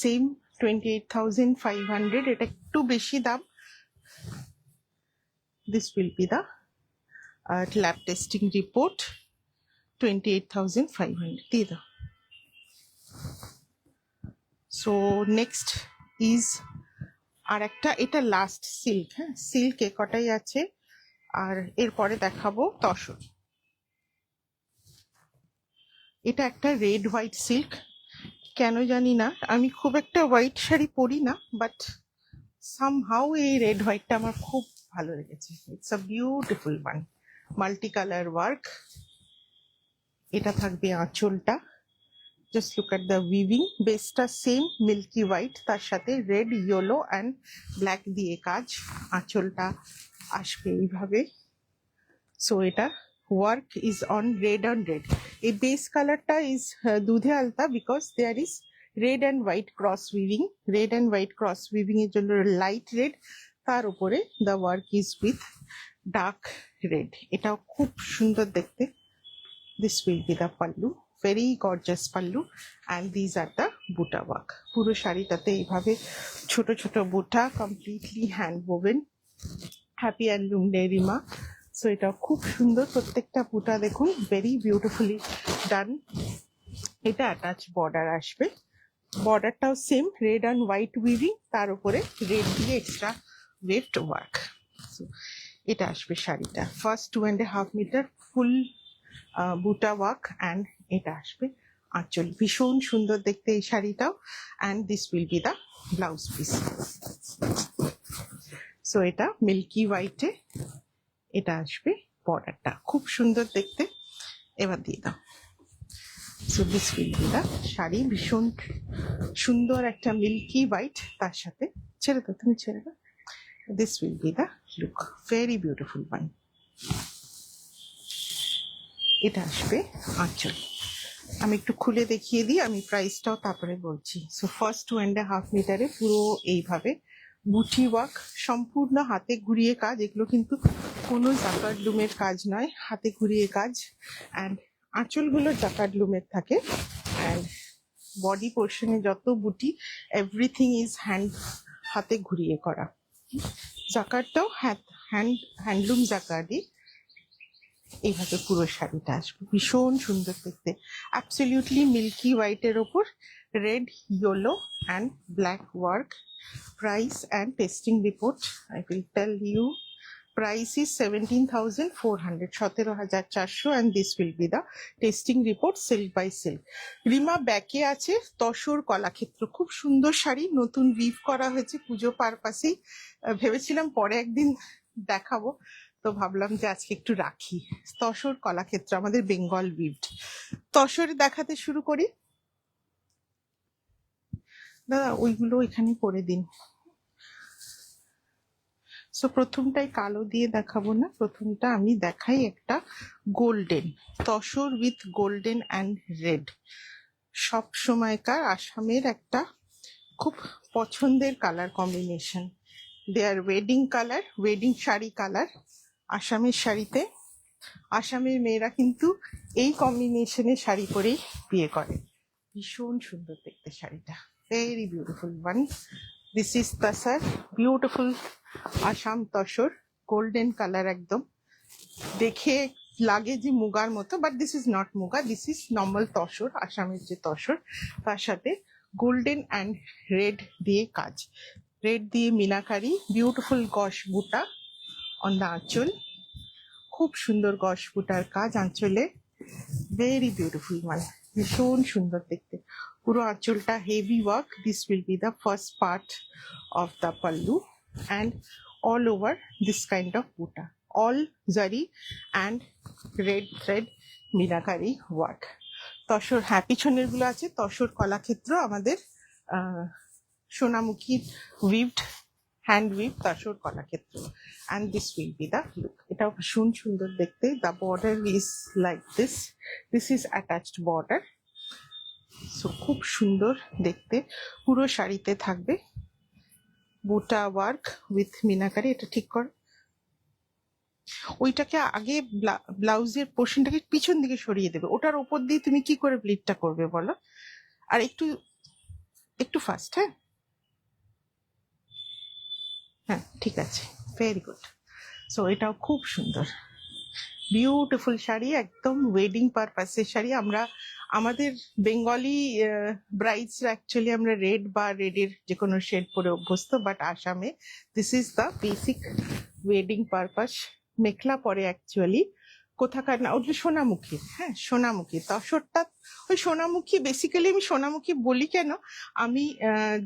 Speaker 1: Same 28,500. এটা একটু বেশি দাম। This will be the lab testing report, 28,500. দিয়ে দাও। So next is আর একটা, এটা last silk. হ্যাঁ silk এ কটাই আছে, আর এরপরে দেখাবো তসর। এটা একটা রেড হোয়াইট সিল্ক, কেন জানি না আমি খুব একটা হোয়াইট শাড়ি পরি না, বাট সামহাউ এই রেড হোয়াইটটা আমার খুব ভালো লেগেছে। It's a beautiful one, multi colour work. এটা থাকবে আঁচলটা, just look at the weaving, বেসটা সেম মিল্কি হোয়াইট, তার সাথে রেড, ইয়েলো অ্যান্ড ব্ল্যাক দিয়ে কাজ। আঁচলটা আসবে এইভাবে। সো এটা work is on red on red. এই বেস কালারটা ইজ দুধে আলতা, because there is red and white cross weaving. Red and white cross weaving এর জন্য লাইট রেড, তার উপরে the work is with dark red. এটাও খুব সুন্দর দেখতে। This will be the pallu, very gorgeous pallu, and these are the বুটা work, পুরো শাড়িটাতে এইভাবে ছোট ছোট বুটা, completely hand oven. Happy handloom Rima. So এটা খুব সুন্দর, প্রত্যেকটা বুটা দেখুন ভেরি বিউটিফুলি ডান। এটা অ্যাটাচ বর্ডার আসবে, বর্ডারটাও same red and white weaving, তার উপরে রেড দিয়ে এক্সট্রা ওয়েভড ওয়ার্ক। এটা আসবে শাড়িটা, ফার্স্ট 2.5 মিটার ফুল বুটা ওয়ার্ক। অ্যান্ড এটা আসবে আঁচল, ভীষণ সুন্দর দেখতে এই শাড়িটাও। And this will be the blouse piece. So এটা মিল্কি হোয়াইটে, এটা আসবে বর্ডারটা, খুব সুন্দর দেখতে। এবার দিয়ে দাও। So this will be the sari, ভীষণ সুন্দর একটা মিল্কি হোয়াইট, তার সাথে ছেড়ে দাও, তুমি ছেড়ে দাও। This will be the look, very beautiful one. এটা আসবে আঁচল। আমি একটু খুলে দেখিয়ে দিই, আমি প্রাইসটাও তারপরে বলছি। সো ফার্স্ট 2.5 মিটারে পুরো এইভাবে বুটি ওয়ার্ক, সম্পূর্ণ হাতে ঘুরিয়ে কাজ, এগুলো কিন্তু কোনো জাকার্ডলুমের কাজ নয়, হাতে ঘুরিয়ে কাজ। অ্যান্ড আঁচলগুলো জাকার্ডলুমের থাকে। অ্যান্ড বডি পোর্শনে যত বুটি, এভরিথিং ইজ হাতে ঘুরিয়ে করা। জাকার্ডটাও হ্যান্ডলুম জাকার্ডই। এইভাবে পুরো শাড়িটা আসবে, ভীষণ সুন্দর দেখতে, অ্যাবসলিউটলি মিল্কি হোয়াইটের ওপর red, yellow and black work. Price and testing report I will tell you. Price is 17,400, 17,400, and this will be the testing report silk by silk. Rima ব্যাকে আছে তসর কলাক্ষেত্র, খুব সুন্দর শাড়ি, নতুন উইভ করা হয়েছে পুজো পারপাসেই। ভেবেছিলাম পরে একদিন দেখাবো, তো ভাবলাম যে আজকে একটু রাখি। তসর কলাক্ষেত্র, আমাদের বেঙ্গল উইভড। তসর দেখাতে শুরু করি। দাদা ওইগুলো এখানে করে দিন। সো প্রথমটাই কালো দিয়ে দেখাবো না, প্রথমটা আমি দেখাই একটা golden, tussar with golden and red. সব সময়কার আসামের একটা খুব পছন্দের colour combination, there wedding colour, wedding sari colour. আসামের শাড়িতে, আসামের মেয়েরা কিন্তু এই কম্বিনেশনের শাড়ি পরেই বিয়ে করে। ভীষণ সুন্দর দেখতে শাড়িটা, very beautiful one. This is তাসার, beautiful Assam tussar, golden colour, একদম দেখে লাগে যে মুগার মতো, but this is not muga, this is normal tussar, আসামের যে তসর। তার সাথে গোল্ডেন অ্যান্ড রেড দিয়ে কাজ, রেড দিয়ে মিনাকারি, বিউটিফুল গস বুটা অন দ্য আঁচল, খুব সুন্দর গস বুটার কাজ আঁচলে, ভেরি বিউটিফুল ওয়ান, ভীষণ সুন্দর দেখতে। পুরো আঁচলটা heavy work. This will be the first part of the pallu and all over this kind of buta, all zari and red thread meenakari work. Tussar, হ্যাঁ পিছনের গুলো আছে তসর কলাক্ষেত্র, আমাদের Sonamukhi weaved, hand weave tussar Kalakshetra. And this will be the look, এটাও ভীষণ সুন্দর দেখতে। The border is like this, this is attached border. So খুব সুন্দর দেখতে, পুরো শাড়িতে থাকবে বুটা ওয়ার্ক উইথ মিনাকারি। এটা ঠিক কর, ওইটাকে আগে ব্লাউজের পোর্শনটাকে পিছন দিকে সরিয়ে দেবে, ওটার ওপর দিয়ে তুমি কি করে প্লিটটা করবে বলো। আর একটু একটু ফাস্ট, হ্যাঁ হ্যাঁ ঠিক আছে, ভেরি গুড। সো এটাও খুব সুন্দর, বিউটিফুল শাড়ি, একদম ওয়েডিং পারপাসের শাড়ি। আমরা আমাদের বেঙ্গলি ব্রাইডসরা অ্যাকচুয়ালি আমরা রেড বা রেডের যে কোনো শেড পরে অভ্যস্ত, বাট আসামে this is the basic wedding purpose. Mekhela পরে অ্যাকচুয়ালি কোথাকার না, ওটা সোনামুখী, হ্যাঁ সোনামুখী তসরটা, ওই সোনামুখী বেসিক্যালি। আমি সোনামুখী বলি কেন, আমি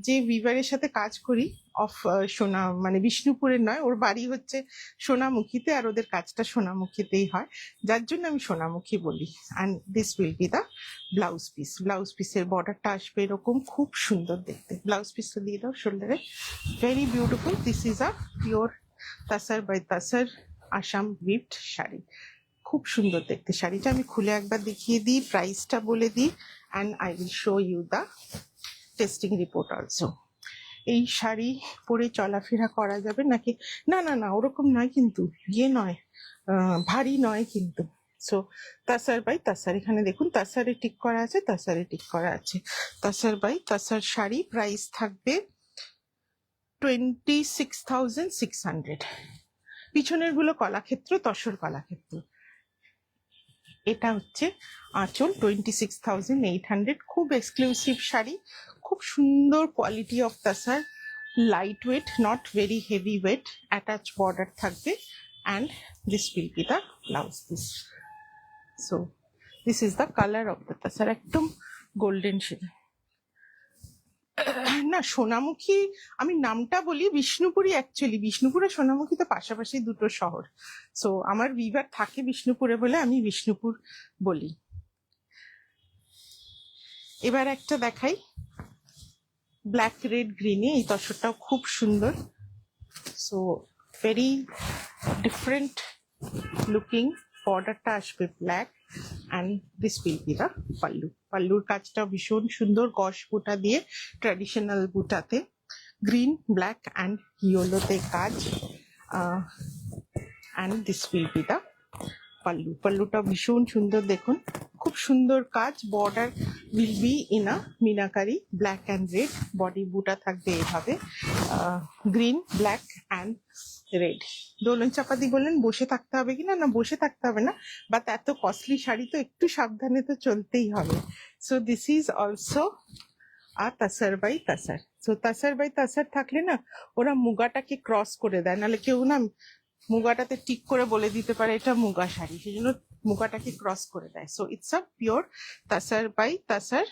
Speaker 1: যে উইভারের সাথে কাজ করি অফ সোনা, মানে বিষ্ণুপুরের নয়, ওর বাড়ি হচ্ছে সোনামুখীতে, আর ওদের কাজটা সোনামুখীতেই হয়, যার জন্য আমি সোনামুখী বলি। And this will be the blouse piece. Blouse পিসের বর্ডারটা আসবে এরকম, খুব সুন্দর দেখতে। ব্লাউজ পিসটা দিয়ে দাও শোল্ডারে, very beautiful. This is a pure tussar by tussar Assam weaved sari, খুব সুন্দর দেখতে শাড়িটা। আমি খুলে একবার দেখিয়ে দিই, প্রাইসটা বলে দিই, and I will show you the testing report also. এই শাড়ি পরে চলাফেরা করা যাবে নাকি? না না না, ওরকম নয় কিন্তু, ইয়ে নয়, ভারী নয় কিন্তু। সো তাসার বাই তাসার, এখানে দেখুন তাসারে টিক করা আছে, তাসারে টিক করা আছে। তাসার বাই তাসার শাড়ি, প্রাইস থাকবে 26,600। পিছনের গুলো কলাক্ষেত্র, তসর কলাক্ষেত্র। এটা হচ্ছে আঁচল, 26,800। খুব এক্সক্লুসিভ শাড়ি, খুব সুন্দর quality of tussar, light weight, not very heavy weight, attach border থাকবে, and this will be the blouse piece. So this is the colour of the tussar, একদম গোল্ডেন শেড। না, সোনামুখী আমি নামটা বলি, বিষ্ণুপুরই অ্যাকচুয়ালি, বিষ্ণুপুর আর সোনামুখী তো পাশাপাশি দুটো শহর। সো আমার ভিভার থাকে বিষ্ণুপুরে বলে আমি বিষ্ণুপুর বলি। এবার একটা দেখাই ব্ল্যাক রেড গ্রিনে, এই তসরটাও খুব সুন্দর। সো ভেরি ডিফারেন্ট লুকিং, বর্ডারটা আসবে black, and this will be the pallu. পাল্লুর কাজটা ভীষণ সুন্দর, গস বুটা দিয়ে, ট্র্যাডিশনাল বুটাতে গ্রিন, ব্ল্যাক অ্যান্ড ইয়েলোতে কাজ, and this will be the pallu. পাল্লুটা ভীষণ সুন্দর, দেখুন খুব সুন্দর কাজ। Border will be in a meenakari, black and red. Body buta থাকবে এভাবে, green, black and red. Dolon Chapati বললেন বসে থাকতে হবে কিনা, না বসে থাকতে হবে না, বাট এত কস্টলি শাড়ি তো একটু সাবধানে তো চলতেই হবে। সো দিস ইজ অলসো আর tussar by tussar. So tussar by tussar থাকলে না ওরা মুগাটাকে ক্রস করে দেয়, নাহলে কেউ না মুগাটাতে টিক করে বলে দিতে পারে এটা মুগা শাড়ি, সেই জন্য মুগাটাকে ক্রস করে দেয়। So it's a pure tussar by tussar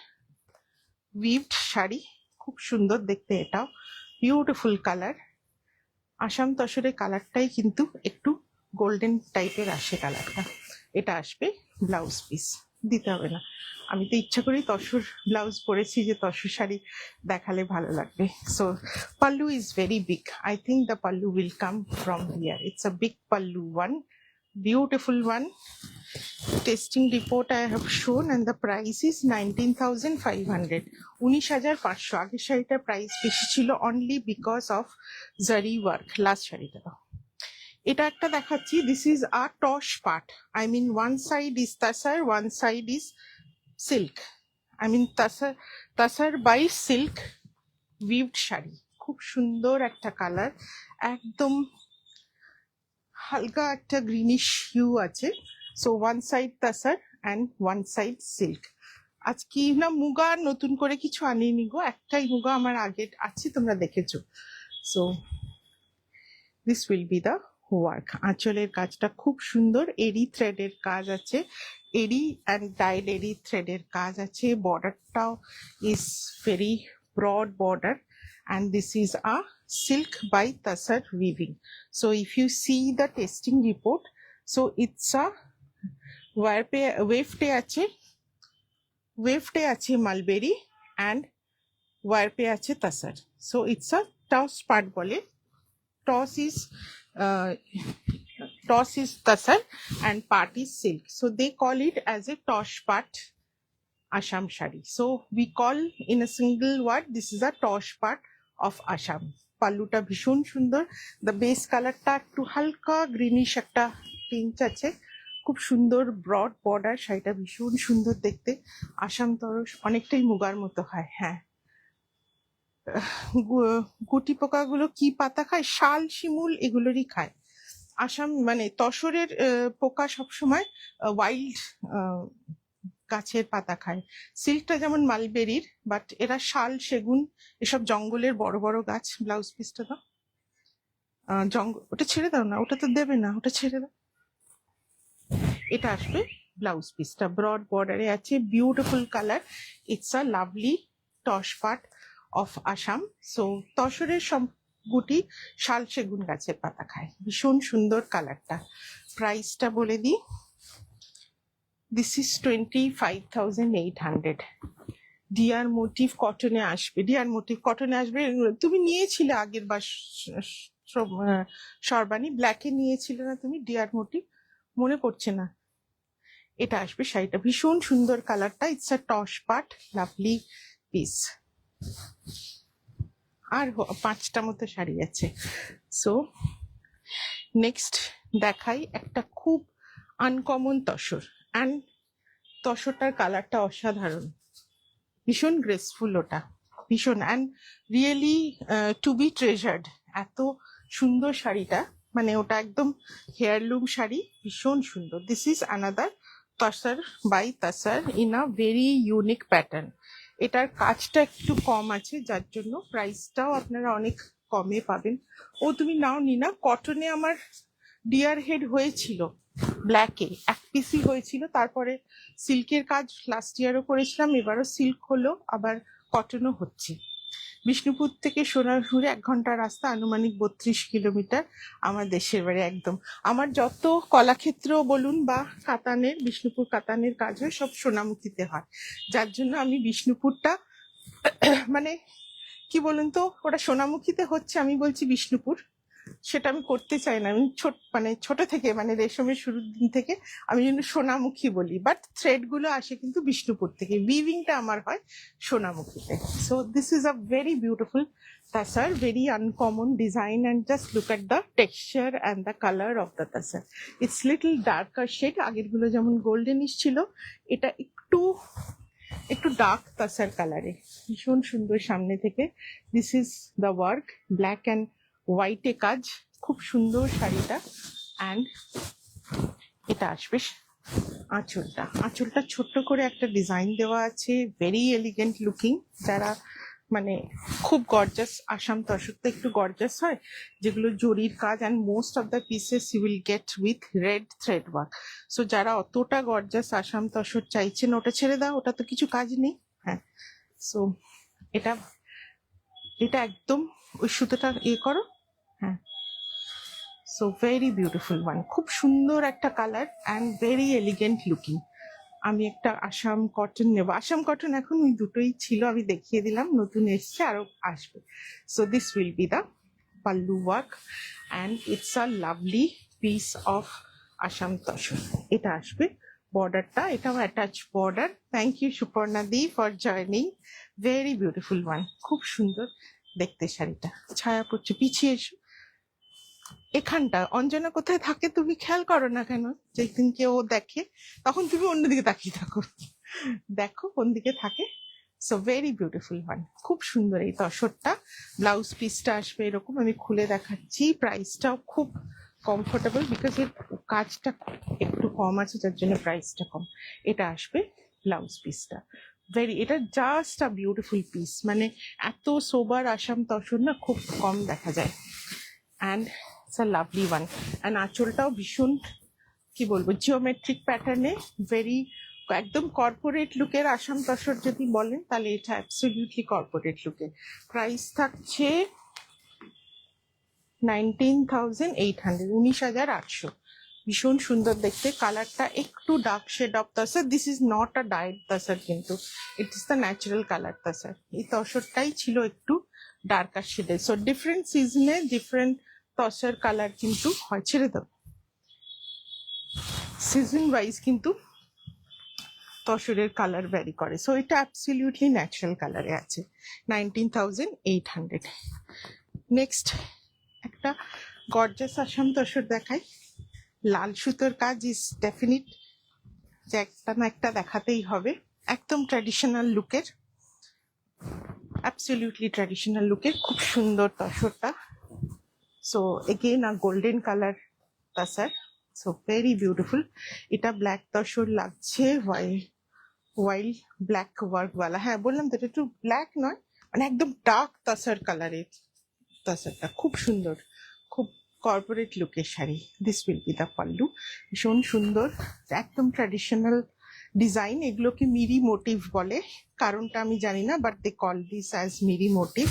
Speaker 1: weaved sari, খুব সুন্দর দেখতে, এটাও বিউটিফুল কালার। আসাম তসরের কালারটাই কিন্তু একটু গোল্ডেন টাইপের আসে কালারটা। এটা আসবে ব্লাউজ পিস, দিতে হবে না, আমি তো ইচ্ছা করেই তসর ব্লাউজ পরেছি যে তসর শাড়ি দেখালে ভালো লাগবে। So pallu is very big. I think the pallu will come from here. It's a big pallu one, beautiful one. Testing report I have shown, and the price is 19,500. 19,500। আগের শাড়িটার প্রাইস বেশি ছিল only because of zari work. Last শাড়িটা দাও। এটা একটা দেখাচ্ছি, this is a toss part, I mean one side is tussar, one side is silk. I mean tussar, tussar by silk weaved sari, খুব সুন্দর একটা কালার, একদম হালকা একটা গ্রিনিশ হিউ আছে। So one side tussar and one side silk. আজকে না মুগা নতুন করে কিছু আনিনি গো, একটাই মুগা আমার আগে আছে, তোমরা দেখেছো। So this will be the work. আঁচলের কাজটা খুব সুন্দর, এরি থ্রেডের কাজ আছে, এরি অ্যান্ড ডাইড এরি থ্রেডের কাজ আছে। বর্ডারটাও is very broad border, and this is a silk by Tasar weaving. So if you see the testing report, so it's a wefte ache mulberry and warpe ache Tasar. So it's a toss part bole. Toss is Tasar and part is silk. So they call it as a tosh part Assam shari. So we call in a single word, this is a tosh part of Assam. পাল্লুটা ভীষণ সুন্দর, the base কালারটা একটু হালকা greenish একটা টিঞ্চ আছে, খুব সুন্দর broad border. শাড়িটা ভীষণ সুন্দর দেখতে। আসাম তরস অনেকটাই মুগার মতো হয়। হ্যাঁ, গুটি পোকাগুলো কি পাতা খায়, শাল শিমুল এগুলোরই খায়। আসাম মানে তসরের পোকা সবসময় ওয়াইল্ড গাছের পাতা খায়। সিল্কটা যেমন মালবেরির, বাট এরা শাল, সেগুন এসব জঙ্গলের বড় বড় গাছ। ব্লাউজ পিসটা দাও, ওটা ছেড়ে দাও না, ওটা তো দেবে না, ওটা ছেড়ে দাও। এটা আসবে ব্লাউজ পিসটা, ব্রড বর্ডারে আছে, beautiful colour. It's a lovely toss part of Assam. So তসরের সব গুটি শাল সেগুন গাছের পাতা খায়। ভীষণ সুন্দর কালারটা। প্রাইসটা বলে দিই, দিস ইজ 25,800। ডিয়ার মোটিভ কটনে আসবে, ডিয়ার মোটিভ কটনে আসবে। তুমি নিয়েছিলে আগের বার সর্বাণী, ব্ল্যাকে নিয়েছিলে না তুমি ডিয়ার মোটিভ, মনে পড়ছে না। এটা আসবে শাড়িটা, ভীষণ সুন্দর কালারটা। It's a toss part, lovely piece. আর 5টা মতো শাড়ি আছে। সো নেক্সট দেখাই একটা খুব আনকমন তসর, অ্যান্ড তসরটার কালারটা অসাধারণ, ভীষণ গ্রেসফুল ওটা, ভীষণ, অ্যান্ড রিয়েলি টু বি ট্রেজার্ড। এত সুন্দর শাড়িটা, মানে ওটা একদম হেয়ারলুম শাড়ি, ভীষণ সুন্দর। This is another tussar by tussar in a very unique pattern. এটার কাজটা একটু কম আছে, যার জন্য প্রাইসটাও আপনারা অনেক কমে পাবেন। ও তুমি নাও নি না, কটনে আমার ডিয়ার হেড হয়েছিল, ব্ল্যাকে এক পিসি হয়েছিল, তারপরে সিল্কের কাজ লাস্ট ইয়ারও করেছিলাম, এবারও সিল্ক হলো, আবার কটনও হচ্ছে। বিষ্ণুপুর থেকে সোনারপুরে 1 ঘন্টা রাস্তা, আনুমানিক 32 কিলোমিটার আমার দেশের বাড়ি একদম। আমার যত কলাক্ষেত্র বলুন বা কাতানের, বিষ্ণুপুর কাতানের কাজ হয় সব সোনামুখীতে হয়, যার জন্য আমি বিষ্ণুপুরটা মানে কি বলুন তো, ওটা সোনামুখীতে হচ্ছে, আমি বলছি বিষ্ণুপুর, সেটা আমি করতে চাই না। আমি ছোট থেকে, মানে রেশমের শুরুর দিন থেকে আমি কিন্তু সোনামুখী বলি, বাট থ্রেড গুলো আসে কিন্তু বিষ্ণুপুর থেকে, উইভিংটা আমার হয় সোনামুখীতে। So this is a very beautiful tussar, very uncommon design, and just look at the texture and the colour of the tussar. It's little darker shade, আগের গুলো যেমন গোল্ডেনিশ ছিল, এটা একটু একটু ডার্ক তাসার কালারে, ভীষণ সুন্দর সামনে থেকে। This is the work, black and হোয়াইটে কাজ, খুব সুন্দর শাড়িটা। অ্যান্ড এটা আসবে আঁচলটা ছোট্ট করে একটা ডিজাইন দেওয়া আছে, ভেরি এলিগেন্ট লুকিং। যারা মানে খুব গর্জাস, আসাম তসর তো একটু গর্জাস হয়, যেগুলো জরির কাজ, and most of the pieces you will get with red thread work. So যারা অতটা গর্জাস আসাম তসর চাইছেন, ওটা ছেড়ে দাও, ওটা তো কিছু কাজ নেই। হ্যাঁ, সো এটা এটা একদম ওই সুতোটা করো। হ্যাঁ, সো ভেরি বিউটিফুল ওয়ান, খুব সুন্দর একটা colour and very elegant looking. আমি একটা আসাম কটন নেব, আসাম কটন এখন ওই দুটোই ছিল, আমি দেখিয়ে দিলাম, নতুন এসছে, আরো আসবে। So this will be the pallu work, and it's a lovely piece of Assam tussar. এটা আসবে বর্ডারটা, এটাও attach border. Thank you Suparna di for joining, very beautiful one, খুব সুন্দর দেখতে শাড়িটা। ছায়া পড়ছে, পিছিয়ে এসো। এখানটা অঞ্জনা কোথায় থাকে তুমি খেয়াল করো না কেন? যেদিনকে ও দেখে তখন তুমি অন্যদিকে তাকিয়ে থাকো, দেখো কোন দিকে থাকে। সো ভেরি বিউটিফুল ওয়ান, খুব সুন্দর এই তসরটা। ব্লাউজ পিসটা আসবে এরকম, আমি খুলে দেখাচ্ছি। প্রাইসটাও খুব কমফোর্টেবল, বিকজ এর কাজটা একটু কম আছে, যার জন্য প্রাইসটা কম। এটা আসবে ব্লাউজ পিসটা, এটা জাস্ট আ বিউটিফুল পিস, মানে এত সোবার আসাম তসর না খুব কম দেখা যায়। And it's a lovely one, and আঁচলটাও ভীষণ কি বলবো জিওমেট্রিক প্যাটার্নে, ভেরি একদম কর্পোরেট লুকের আসাম তসর যদি বলেন, তাহলে এটা অ্যাবসলিউটলি কর্পোরেট লুকের। প্রাইস থাকছে 19,800, 19,800। ভীষণ সুন্দর দেখতে, কালারটা একটু dark shade of tussar. This is not a dyed tussar, কিন্তু it is the natural colour tussar. এই তসরটাই ছিল একটু ডার্কার শেডে। সো ডিফারেন্ট সিজনে ডিফারেন্ট তসর কালার কিন্তু হয়, ছেড়ে দাও, সিজন ওয়াইজ কিন্তু তসরের কালার ভ্যারি করে। সো এটা অ্যাবসলিউটলি ন্যাচারাল কালারে আছে, 19,800। নেক্সট একটা গর্জাস আসাম তসর দেখাই, লাল সুতোর কাজ ইজ ডেফিনিট, যে একটা না একটা দেখাতেই হবে। একদম ট্র্যাডিশনাল লুকের, অ্যাবসলিউটলি ট্র্যাডিশনাল লুকের, খুব সুন্দর তসরটা। So again a golden colour tussar, so very beautiful. এটা ব্ল্যাক তসর লাগছে, ওয়াইল ব্ল্যাক ওয়ার্ক ওয়ালা। হ্যাঁ বললাম তো, এটা একটু ব্ল্যাক নয়, মানে একদম ডার্ক তসর কালারের তসরটা, খুব সুন্দর, খুব কর্পোরেট লুকের sari. This will be the pallu, ভীষণ সুন্দর, একদম ট্র্যাডিশনাল ডিজাইন। এগুলোকে মিরি মোটিভ বলে, কারণটা আমি জানি না, but they call this as miri motif.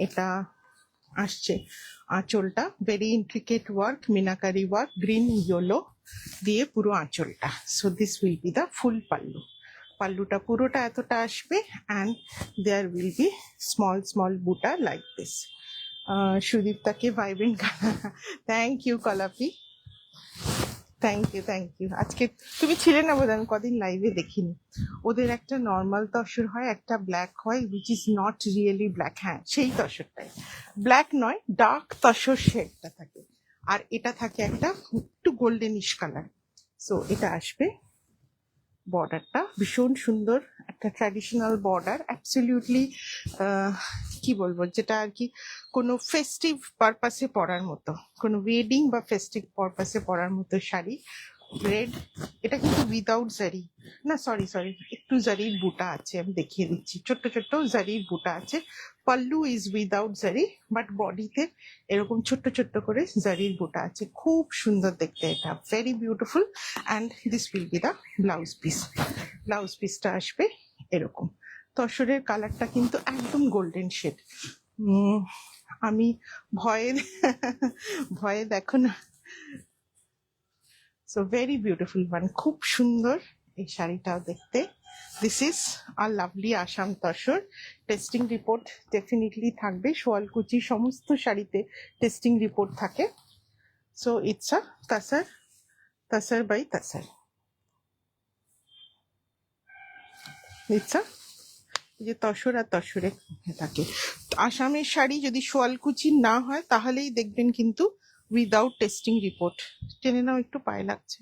Speaker 1: এটা আসছে আঁচলটা, very intricate work, meenakari work, green yellow দিয়ে পুরো আঁচলটা। So this will be the full pallu. পাল্লুটা পুরোটা এতটা আসবে, and there will be small small buta like this. সুদীপ্তাকে vibrant thank you Kalapi, thank you. আজকে তুমি ছিলে না বোধ, আমি কদিন লাইভে দেখিনি। ওদের একটা নর্মাল তসর হয়, একটা ব্ল্যাক হয়, which is not really black. হ্যাঁ, সেই তসরটাই ব্ল্যাক নয়, ডার্ক তসর শেডটা থাকে, আর এটা থাকে একটা একটু গোল্ডেনিশ কালার। সো এটা আসবে, বর্ডারটা ভীষণ সুন্দর, একটা ট্র্যাডিশনাল বর্ডার, অ্যাবসলিউটলি কি বলবো, যেটা আর কি কোনো ফেস্টিভ পারপাসে পরার মতো, কোনো ওয়েডিং বা ফেস্টিভ পারপাসে পরার মতো শাড়ি। রেড, এটা কিন্তু উইদাউট জারি, না সরি সরি, একটু জারির বুটা আছে, আমি দেখিয়ে দিচ্ছি, ছোট্ট ছোট্ট জারির বুটা আছে। পাল্লু ইজ উইদাউট জারি, বাট বডিতে এরকম ছোট্ট ছোট্ট করে জারির বুটা আছে, খুব সুন্দর দেখতে, এটা very beautiful. And this will be the blouse piece. Blouse পিসটা আসবে এরকম। তসরের কালারটা কিন্তু একদম গোল্ডেন শেড। আমি ভয়ে ভয়ে দেখো না, সো ভেরি বিউটিফুল ওয়ান, খুব সুন্দর এই শাড়িটাও দেখতে। This is are lovely Assam tussar. Testing report definitely থাকবে, শোয়ালকুচি সমস্ত শাড়িতে টেস্টিং রিপোর্ট থাকে। So it's a tussar, tussar by tussar. It's a যে তসর আর তসরে থাকে। আসামের শাড়ি যদি শোয়ালকুচি না হয় তাহলেই দেখবেন কিন্তু উইদাউট টেস্টিং রিপোর্ট। টেনে নাও, একটু পায়ে লাগছে।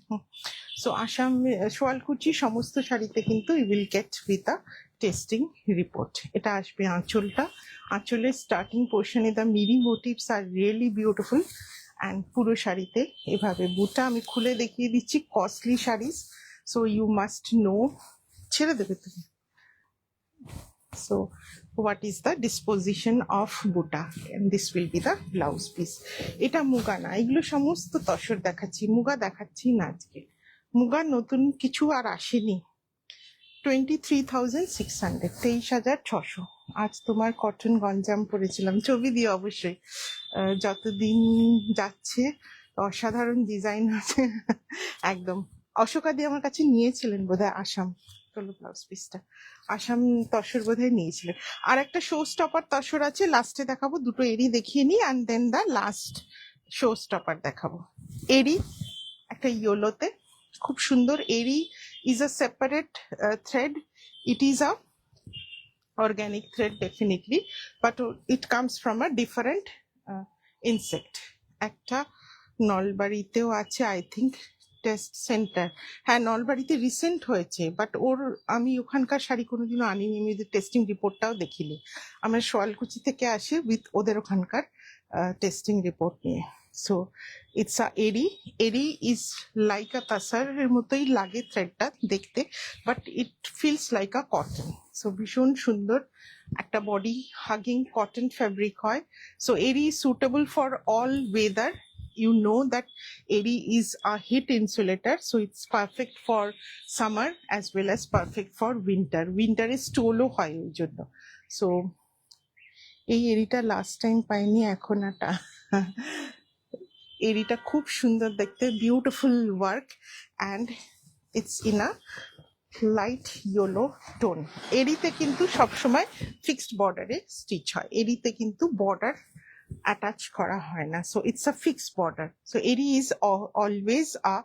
Speaker 1: সো আসাম, শোয়ালকুচি সমস্ত শাড়িতে কিন্তু you will get with a testing report. এটা আসবে আঁচলটা, আঁচলের স্টার্টিং পোর্শনে the miri motifs are really beautiful. অ্যান্ড পুরো শাড়িতে এভাবে বুটা আমি খুলে দেখিয়ে দিচ্ছি, costly saris, so you must know. ছেড়ে দেবে তুমি। So what is the disposition of buta, and this will be the blouse piece. এটা মুগা না, এগুলো সমস্ত তসর দেখাচ্ছি, মুগা দেখাচ্ছি না আজকে। মুগার নতুন কিছু আর আসেনি। 23,600, 23,600। আজ তোমার কটন গঞ্জাম পরেছিলাম, ছবি দিয়ে অবশ্যই। যতদিন যাচ্ছে অসাধারণ ডিজাইন আছে একদম। অশোকাদি আমার কাছে নিয়েছিলেন বোধহয় আসাম, চলো ব্লাউজ পিসটা আসাম তসর বোধহয় নিয়েছিলেন। আর একটা শো স্টপার তসর আছে, লাস্টে দেখাবো, দুটো এরি দেখিয়ে নিই, and then the last showstopper দেখাবো। এরি একটা ইয়োলোতে, খুব সুন্দর। এরি is a separate thread. It is a organic thread definitely, but it comes from a different insect. একটা নলবাড়িতেও আছে আই থিঙ্ক টেস্ট সেন্টার, হ্যাঁ নলবাড়িতে রিসেন্ট হয়েছে, বাট ওর আমি ওখানকার শাড়ি কোনোদিনও আনিনি, আমি ওদের টেস্টিং রিপোর্টটাও দেখিনি। আমার শোয়ালকুচি থেকে আসে উইথ ওদের ওখানকার টেস্টিং রিপোর্ট নিয়ে। So it's a eri. Eri is like আ তাসারের মতোই লাগে থ্রেডটা দেখতে, but it feels like a cotton. So ভীষণ সুন্দর একটা বডি হাগিং কটন ফ্যাব্রিক হয়। So eri suitable for all weather. You know that এরি is a heat insulator, so it's perfect for summer as well as perfect for winter. Winter is স্টোলও হয় ওই জন্য। So এই এরিটা last time পাইনি, এখন একটা এরিটা খুব সুন্দর দেখতে, beautiful work, and it's in a light yellow tone. এরিতে কিন্তু সবসময় ফিক্সড বর্ডারে স্টিচ হয়, এরিতে কিন্তু বর্ডার অ্যাটাচ করা হয় না। So it's a fixed border. So eri is always a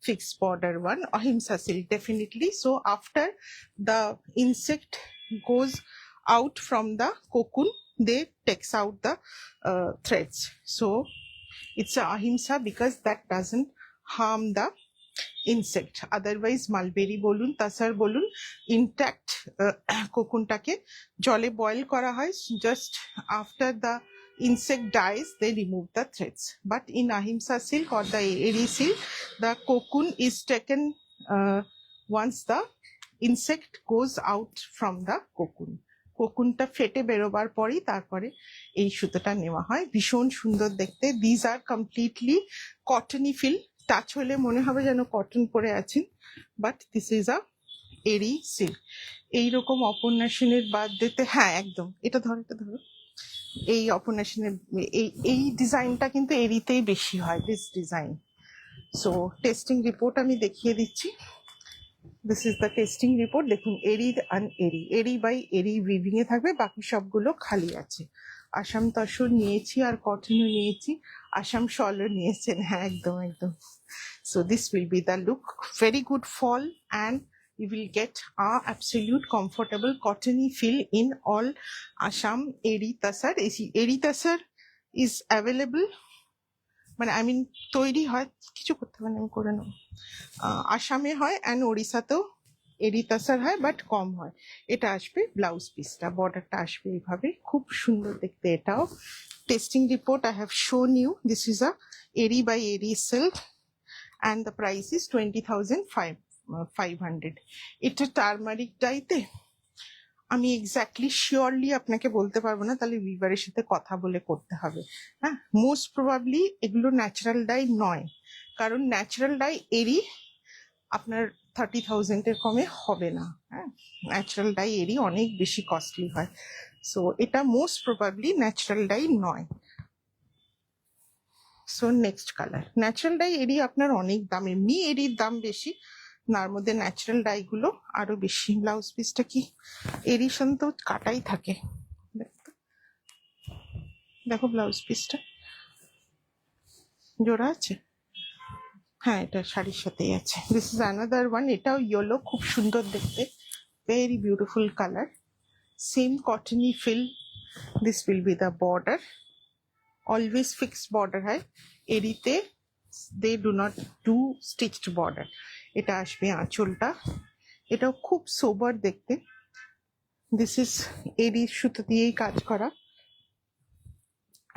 Speaker 1: fixed border one. Ahimsa silk definitely. So after the insect goes out from the cocoon, they takes out the threads. So it's a ahimsa because that doesn't harm the insect. Otherwise mulberry bolun, tasar bolun, intact cocoonটাকে জলে boil করা হয়, just after the insect dies they remove the threads. But in ahimsa silk or the eri silk, the cocoon is taken once the insect goes out from the cocoon. কোকুনটা ফেটে বেরোবার পরই তারপরে এই সুতোটা নেওয়া হয়। ভীষণ সুন্দর দেখতে। These are completely cottony feel, touch হলে মনে হবে যেন কটন পরে আছেন, বাট দিস ইজ আ এরি সিল্ক। এইরকম অপর্ণা সেনের বার্থডেতে, হ্যাঁ একদম, এটা ধরো, এটা ধরো, এই অপর্ণা সেনের এই ডিজাইনটা কিন্তু এরিতেই বেশি হয়, this design. So testing report আমি দেখিয়ে দিচ্ছি। This is the testing report. দেখুন এরি অ্যান্ড এরি, এরি বাই এরি উইভিং এ থাকবে, বাকি সবগুলো খালি আছে। আসাম তসর নিয়েছি আর কটনও নিয়েছি, আসাম শলও নিয়েছেন, হ্যাঁ একদম একদম। So this will be the look, very good fall, and you will get a absolute comfortable cottony feel in all Assam eri tasar. Eri tasar is available মানে আই মিন তৈরি হয়, কিছু করতে পারে আমি করে নেবো। আসামে হয় অ্যান্ড ওড়িশাতেও এরি তাসার হয়, বাট কম হয়। এটা আসবে ব্লাউজ পিসটা, বর্ডারটা আসবে এইভাবে, খুব সুন্দর দেখতে। এটাও testing report I have shown you, this is a eri by eri silk and the price is 20,500। এটা টার্মারিক ডাইতে আমি এক্স্যাক্টলি শিওরলি আপনাকে বলতে পারবো না, তাহলে উইভারের সাথে কথা বলে করতে হবে। হ্যাঁ, মোস্ট প্রবাবলি এগুলো ন্যাচারাল ডাই নয়, কারণ ন্যাচারাল ডাই এরি আপনার 30,000-এর কমে হবে না। হ্যাঁ, ন্যাচারাল ডাই এরি অনেক বেশি কস্টলি হয়, সো এটা মোস্ট প্রবাবলি ন্যাচারাল ডাই নয়। So next colour, natural dye eri আপনার অনেক দাম, এমনি এরির দাম বেশি, তার মধ্যে ন্যাচারাল ডাই গুলো আরো বেশি। ব্লাউজ পিসটা কি এরির সঙ্গে তো কাটাই থাকে, দেখো ব্লাউজ পিসটা জোড়া আছে। হ্যাঁ, এটা শাড়ির সাথেই আছে। দিস ইজ অ্যানাদার ওয়ান, এটাও ইয়েলো, খুব সুন্দর দেখতে, very beautiful colour, same cottony feel. This will be the border, always fixed border হয় এরিতে, they do not do stitched border. এটা আসবে আঁচলটা, এটাও খুব সোবার দেখতে। দিস ইজ এরি সুতো দিয়েই কাজ করা,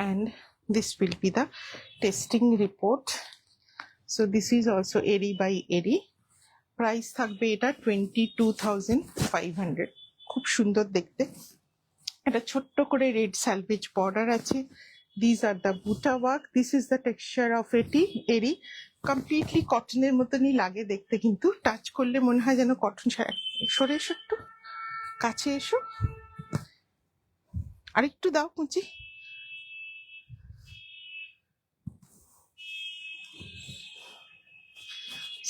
Speaker 1: and this will be the testing report. So this is also eri by eri, price থাকবে এটা 22,500। খুব সুন্দর দেখতে, এটা ছোট্ট করে রেড স্যালভেজ বর্ডার আছে। This are the buta work, this is the texture of eri, completely কটনের মতনই লাগে দেখতে, কিন্তু টাচ করলে মনে হয় যেন কটন। সরে এসো, একটু কাছে এসো, আরেকটু দাও কুচি।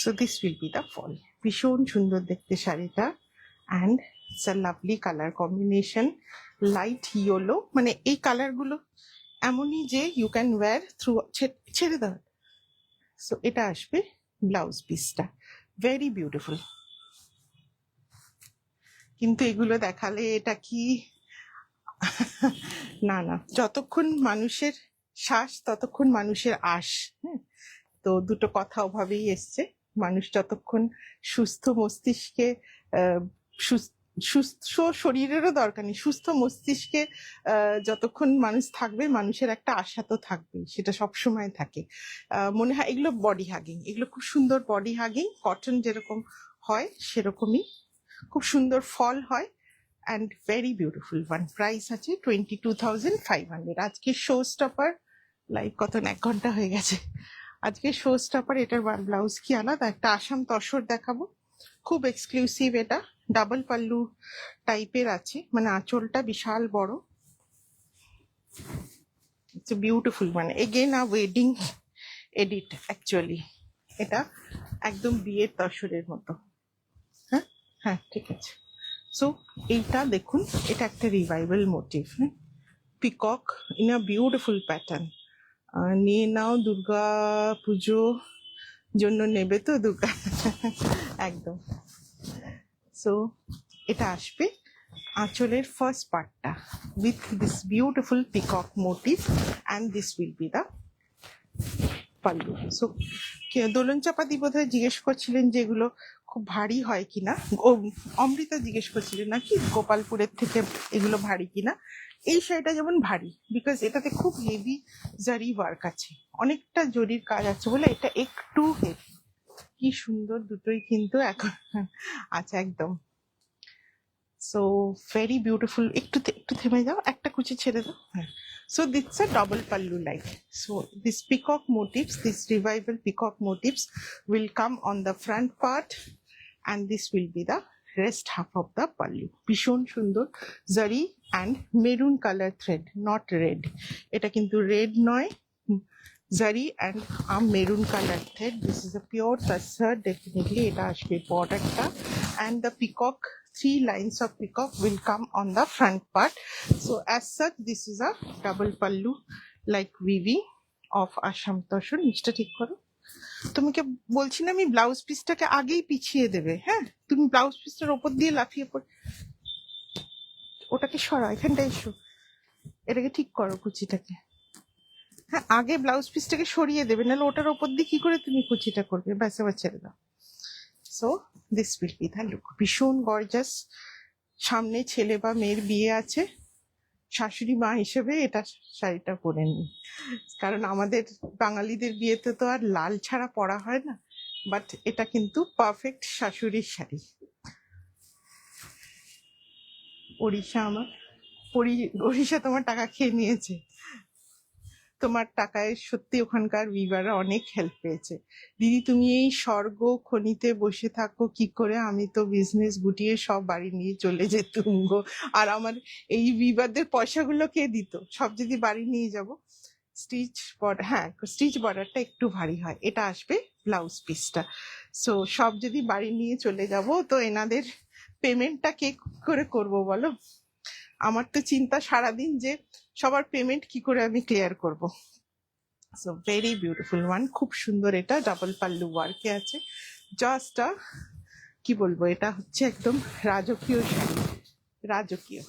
Speaker 1: So this will be the fall, ভীষণ সুন্দর দেখতে শাড়িটা, and it's a lovely colour combination, light yellow, মানে এই কালারগুলো এমনই যে ইউ ক্যান ওয়্যার থ্রু, ছেড়ে দাও। সো এটা আসবে ব্লাউজ পিসটা, ভেরি বিউটিফুল। কিন্তু এগুলো দেখালে এটা কি না না, যতক্ষণ মানুষের শ্বাস ততক্ষণ মানুষের আশ। হ্যাঁ, তো দুটো কথা ওভাবেই এসছে, মানুষ যতক্ষণ সুস্থ মস্তিষ্কে, সুস্থ শরীরেরও দরকার নেই, সুস্থ মস্তিষ্কে যতক্ষণ মানুষ থাকবে, মানুষের একটা আশা তো থাকবেই, সেটা সব সময় থাকে। মনে হয় এগুলো বডি হাগিং, এগুলো খুব সুন্দর বডি হাগিং, কটন যেরকম হয় সেরকমই খুব সুন্দর ফল হয়, and very beautiful one. Price আছে 22,500। আজকে শো স্টপার, লাইভ কত 1 ঘন্টা হয়ে গেছে। আজকে শো স্টপার, এটার ব্লাউজ কি আলাদা, একটা আসাম তসর দেখাবো, খুব এক্সক্লুসিভ। এটা ডাবল পাল্লু টাইপের আছে, মানে আঁচলটা বিশাল বড়, ইটস বিউটিফুল, মানে এগেন আ ওয়েডিং এডিট অ্যাকচুয়ালি। এটা একদম বিয়ের তসরের মতো। হ্যাঁ হ্যাঁ, ঠিক আছে। সো এইটা দেখুন, এটা একটা রিভাইভাল মোটিভ, হ্যাঁ, peacock in a beautiful pattern. নিয়ে নাও, দুর্গা পুজো জন্য নেবে তো দুর্গা একদম। সো এটা আসবে আঁচলের ফার্স্ট পার্টটা with this beautiful peacock motif, and this will be the pallu. So Dolon Chapati বোধহয় জিজ্ঞেস করছিলেন যে এগুলো খুব ভারী হয় কিনা, ও অমৃতা জিজ্ঞেস করছিলেন নাকি গোপালপুরের থেকে এগুলো ভারী কিনা। এই শাড়িটা যেমন ভারী, বিকজ এটাতে খুব হেভি জারি ওয়ার্ক আছে, অনেকটা জরির কাজ আছে বলে এটা একটু হেভি। কি সুন্দর দুটোই কিন্তু এখন আচ্ছা, একদম। So very beautiful. একটু থেমে যাও, একটা কুচি ছেড়ে দাও। হ্যাঁ, so it's a double pallu like. So this peacock motifs, this revival peacock motifs will come on the front part, and this will be the rest half of the pallu. ভীষণ সুন্দর জারি and maroon color thread, not red. এটা কিন্তু red নয়, জারি and a maroon color thread. This is a pure tassar, definitely এটা আসবে বর্ডারটা, and the peacock, 3 lines of peacock will come on the front part. So as such, this is a double pallu like weaving of Assam Toshur. নিচটা ঠিক করো। তোমাকে বলছি না আমি, ব্লাউজ পিসটাকে আগেই পিছিয়ে দেবে। হ্যাঁ, তুমি ব্লাউজ পিসটার ওপর দিয়ে লাফিয়ে পড়ে, ওটাকে সরাও, এখানটা এসো, এটাকে ঠিক করো কুচিটাকে। হ্যাঁ, আগে ব্লাউজ পিসটাকে সরিয়ে দেবে, নাহলে ওটার ওপর দিয়ে কি করে তুমি কুচিটা করবে, ব্যাস আবার ছেড়ে দাও। So this will be the look, ভীষণ গর্জাস। সামনে ছেলে বা মেয়ের বিয়ে আছে, শাশুড়ি মা হিসেবে এটা শাড়িটা পরে নিই, কারণ আমাদের বাঙালিদের বিয়েতে তো আর লাল ছাড়া পরা হয় না। বাট এটা কিন্তু পারফেক্ট শাশুড়ির শাড়ি। ওড়িশা আমার ওড়িশা তোমার টাকা খেয়ে নিয়েছে, তোমার টাকায় সত্যি ওখানকার উইভাররা অনেক হেল্প পেয়েছে। দিদি তুমি এই স্বর্গ খনিতে বসে থাকো কি করে, আমি তো বিজনেস গুটিয়ে সব বাড়ি নিয়ে চলে যেতুম গো। আর আমার এই উইভারদের পয়সাগুলো কে দিত, সব যদি বাড়ি নিয়ে যাব। স্টিচ বর্ডার, হ্যাঁ স্টিচ বর্ডারটা একটু ভারী হয়, এটা আসবে ব্লাউজ পিসটা। সো সব যদি বাড়ি নিয়ে চলে যাব, তো এনাদের পেমেন্টটা কে করে করব বলো। আমার তো চিন্তা সারাদিন যে সবার পেমেন্ট কি করে আমি ক্লিয়ার করব। সো ভেরি বিউটিফুল ওয়ান, খুব সুন্দর। এটা ডাবল পাল্লু ওয়ার্কে আছে, জাস্ট কি বলবো, এটা হচ্ছে একদম রাজকীয় শাড়ি, রাজকীয়।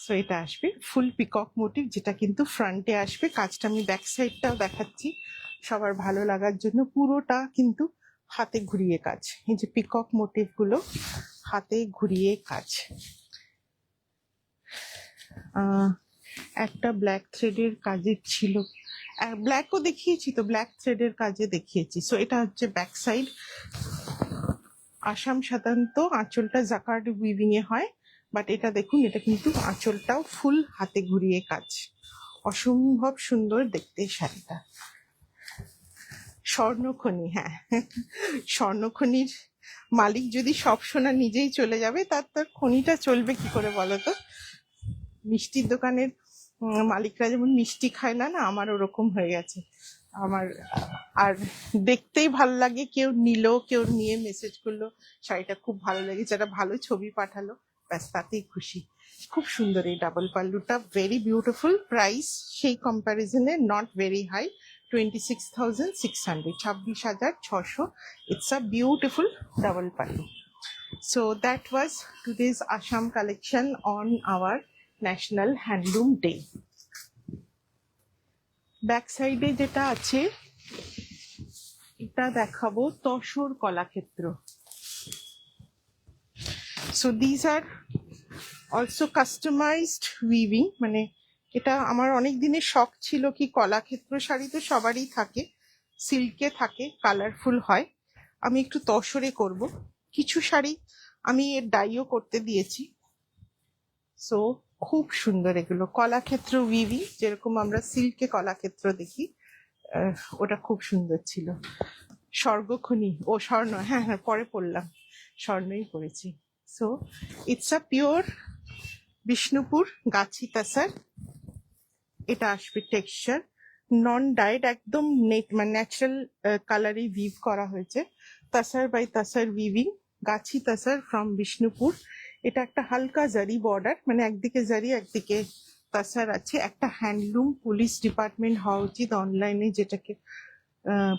Speaker 1: সো এটা আসবে ফুল পিকক মোটিভ, যেটা কিন্তু ফ্রন্টে আসবে। কাজটা আমি ব্যাক সাইডটাও দেখাচ্ছি সবার ভালো লাগার জন্য। পুরোটা কিন্তু হাতে ঘুরিয়ে কাজ, এই যে পিকক মোটিভ গুলো হাতে ঘুরিয়ে কাজ। একটা ব্ল্যাক থ্রেডের কাজের ছিল, ব্ল্যাকও দেখিয়েছি তো, ব্ল্যাক থ্রেডের কাজে দেখিয়েছি। সো এটা হচ্ছে ব্যাক সাইড। আসাম সাধারণত আঁচলটা জাকার্ড উইভিং এ হয়, বাট এটা দেখুন, এটা কিন্তু আঁচলটাও ফুল হাতে ঘুরিয়ে কাজ, অসম্ভব সুন্দর দেখতে শাড়িটা। স্বর্ণখনি, হ্যাঁ স্বর্ণখনির মালিক যদি সব সোনা নিজেই চলে যাবে, তার খনিটা চলবে কি করে বলো তো। মিষ্টির দোকানের মালিকরা যেমন মিষ্টি খায় না, না আমার ওরকম হয়ে গেছে আমার। আর দেখতেই ভালো লাগে, কেউ নিল, কেউ নিয়ে মেসেজ করলো শাড়িটা খুব ভালো লেগেছে, একটা ভালো ছবি পাঠালো, ব্যাস তাতেই খুশি। খুব সুন্দর এই ডাবল পাল্লুটা, ভেরি বিউটিফুল। প্রাইস সেই কম্প্যারিজনে not very high, 26,600, 26,600। It's a beautiful double pallu. So that was today's Assam collection on our National Handloom Day. Back সাইডে যেটা আছে এটা দেখাবো, tussar Kalakshetra. So these are also customised weaving, মানে এটা আমার অনেক দিনের শখ ছিল কি কলাক্ষেত্র শাড়ি তো সবারই থাকে, সিল্কে থাকে, কালারফুল হয়, আমি একটু তসরে করব। কিছু শাড়ি আমি এর ডাইও করতে দিয়েছি। সো খুব সুন্দর এগুলো কলাক্ষেত্র উইভিং, যেরকম আমরা সিল্কে কলাক্ষেত্র দেখি, ওটা খুব সুন্দর ছিল। স্বর্গখনি ও স্বর্ণ, হ্যাঁ হ্যাঁ পরে পড়লাম, স্বর্ণই পড়েছি। So it's a pure Bishnupur গাছি তাসার। এটা আসবে টেক্সচার নন ডাইড, একদম মানে ন্যাচারাল কালারে উইভ করা হয়েছে। তাসার by তাসার weaving, Gachhi তাসার from Bishnupur. এটা একটা হালকা জারি বর্ডার, মানে একদিকে জারি একদিকে তাসার আছে। একটা হ্যান্ডলুম পুলিশ ডিপার্টমেন্ট হওয়া উচিত অনলাইনে, যেটাকে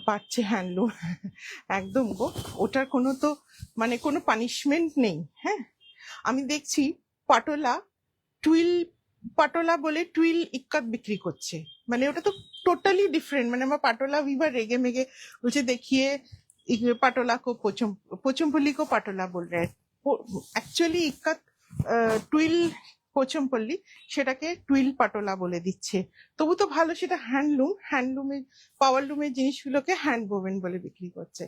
Speaker 1: পাচ্ছে হ্যান্ডলুম একদম গো। ওটার কোনো তো মানে কোনো পানিশমেন্ট নেই। হ্যাঁ, আমি দেখছি পাটোলা টুইল, পাটোলা বলে টুইল ইক্কাত বিক্রি করছে, মানে ওটা তো টোটালি ডিফারেন্ট। মানে আমার পাটোলা উইভার রেগে মেগে বলছে দেখিয়ে পাটোলা কো पोचमपल्ली को पाटोला बोल रहे हैं, एक्चुअली इक्कत টুইল পোচমপল্লি, সেটাকে টুইল পাটোলা বলে দিচ্ছে। তবু তো ভালো, সেটা হ্যান্ডলুম, হ্যান্ডলুমের পাওয়ার লুমের জিনিসগুলোকে হ্যান্ড বোভেন বলে বিক্রি করছে।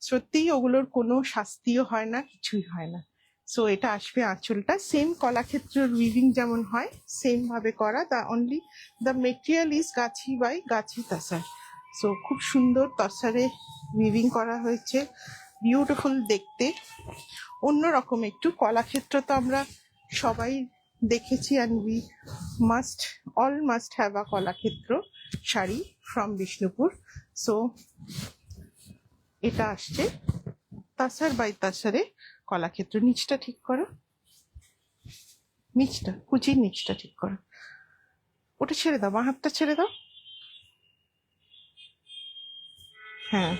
Speaker 1: সত্যিই ওগুলোর কোনো শাস্তিও হয় না, কিছুই হয় না। সো এটা আসবে আঁচলটা সেম কলাক্ষেত্রের উইভিং যেমন হয় সেম ভাবে করা, only the material is Gachhi by Gachhi তাসার। So খুব সুন্দর তসারে উইভিং করা হয়েছে, বিউটিফুল দেখতে, অন্যরকম একটু। কলাক্ষেত্র তো আমরা সবাই দেখেছি, and we must have a Kalakshetra sari from Bishnupur. So এটা আসছে তাসার বাই তাসারে কলাক্ষেত্র। নিচটা ঠিক করো, নিচটা কুচির নিচটা ঠিক করো, ওটা ছেড়ে দাও, বাঁ হাতটা ছেড়ে দাও, হ্যাঁ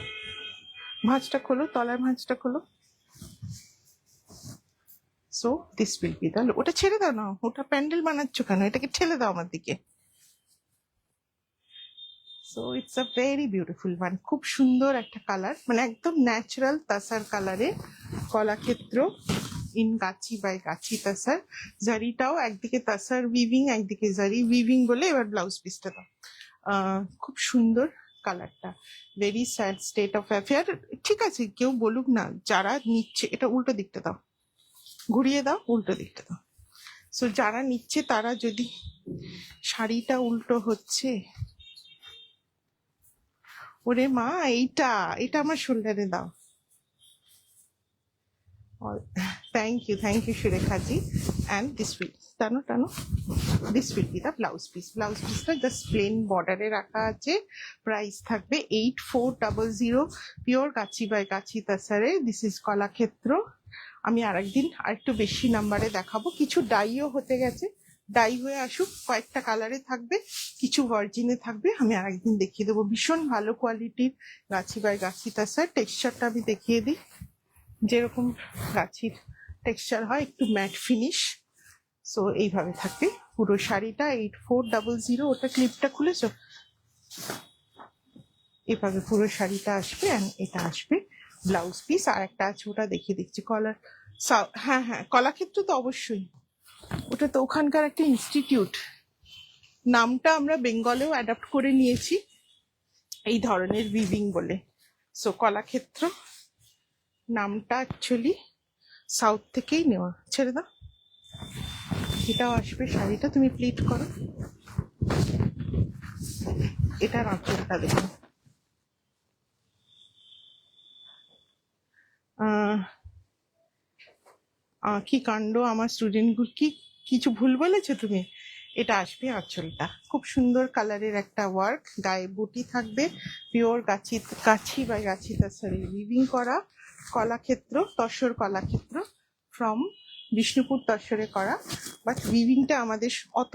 Speaker 1: ভাঁজটা খোলো, তলার ভাঁজটা খোলো। So this will be the, ওটা ছেড়ে দাও না, ওটা প্যান্ডেল বানাচ্ছ কেন, এটাকে ঠেলে দাও আমার দিকে। So it's a very beautiful one, খুব সুন্দর একটা কালার, মানে একদম ন্যাচারাল তাসার কালারে কলাক্ষেত্র ইন গাছি বাই গাছি তাসার। জারিটাও একদিকে তাসার উইভিং, একদিকে জারি উইভিং বলে। এবার ব্লাউজ পিসটা দাও। খুব সুন্দর কালারটা, very sad state of affair. ঠিক আছে, কেউ বলুক না, যারা নিচ্ছে, এটা উল্টো দিকটা দাও, ঘুরিয়ে দাও, উল্টো দিকটা দাও। সো যারা নিচ্ছে তারা যদি, শাড়িটা উল্টো হচ্ছে, ওরে মা, এইটা এটা আমার শোল্ডারে দাও। থ্যাংক ইউ সুরেখাজি। অ্যান্ড দিস উইল, টানো টানো, this will be the blouse piece. Blouse পিসটা জাস্ট প্লেন বর্ডারে রাখা আছে। প্রাইস থাকবে 8400, pure Gachhi by Gachhi তাসারে। This is Kalakshetra. আমি আরেকদিন আরেকটু বেশি নাম্বারে দেখাবো, কিছু ডাইও হতে গেছে, ডাই হয়ে আসুক, কয়েকটা কালারে থাকবে, কিছু ভার্জিনে থাকবে, আমি আরেকদিন দেখিয়ে দেবো। ভীষণ ভালো কোয়ালিটির গাছি বাই গাছি তাসার। টেক্সচারটা আমি দেখিয়ে দিই, যেরকম গাছির টেক্সচার হয়, একটু ম্যাট ফিনিশ। সো এইভাবে থাকবে পুরো শাড়িটা। 8400, ওটা ক্লিপটা খুলেছো, এভাবে পুরো শাড়িটা আসবে। অ্যান্ড এটা আসবে ব্লাউজ পিস। আর একটা আছে, ওটা দেখিয়ে দিচ্ছি, কলার। হ্যাঁ হ্যাঁ, কলাক্ষেত্র তো অবশ্যই, ওটা তো ওখানকার একটা ইনস্টিটিউট। নামটা আমরা বেঙ্গলেও অ্যাডাপ্ট করে নিয়েছি এই ধরনের উইভিং বলে। সো কলাক্ষেত্র নামটা অ্যাকচুয়ালি সাউথ থেকেই নেওয়া। ছেড়ে দাও, এটাও আসবে শাড়িটা, তুমি প্লিট করো। এটার আঁচলটা দেখো, কি কাণ্ড আমার স্টুডেন্টগুলো, কি কিছু ভুল বলেছো তুমি। এটা আসবে আঁচলটা, খুব সুন্দর কালারের একটা ওয়ার্ক, গায়ে বুটি থাকবে, পিওর গাছি বা গাছি তাছাড়া উইভিং করা কলাক্ষেত্র, তসর কলাক্ষেত্র ফ্রম বিষ্ণুপুর তসরে করা। বাট উইভিংটা আমাদের অত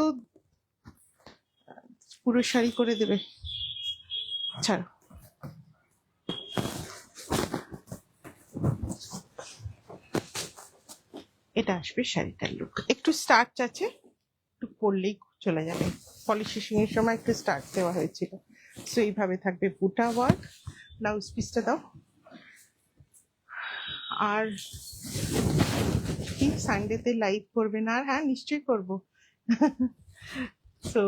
Speaker 1: পুরো শাড়ি করে দেবে, ছাড়ো। এটা আসবে শাড়িটার লুক, একটু স্টার্চ আছে, একটু পরলেই চলে যাবে। পলিশিং এর সময় একটু স্টার্চ দেওয়া হয়েছিল। সো এইভাবে থাকবে বুটা ওয়ার্ক। ব্লাউজ পিসটা দাও। আর কি সানডেতে লাইভ করবে না? আর হ্যাঁ, নিশ্চয়ই করবো। সো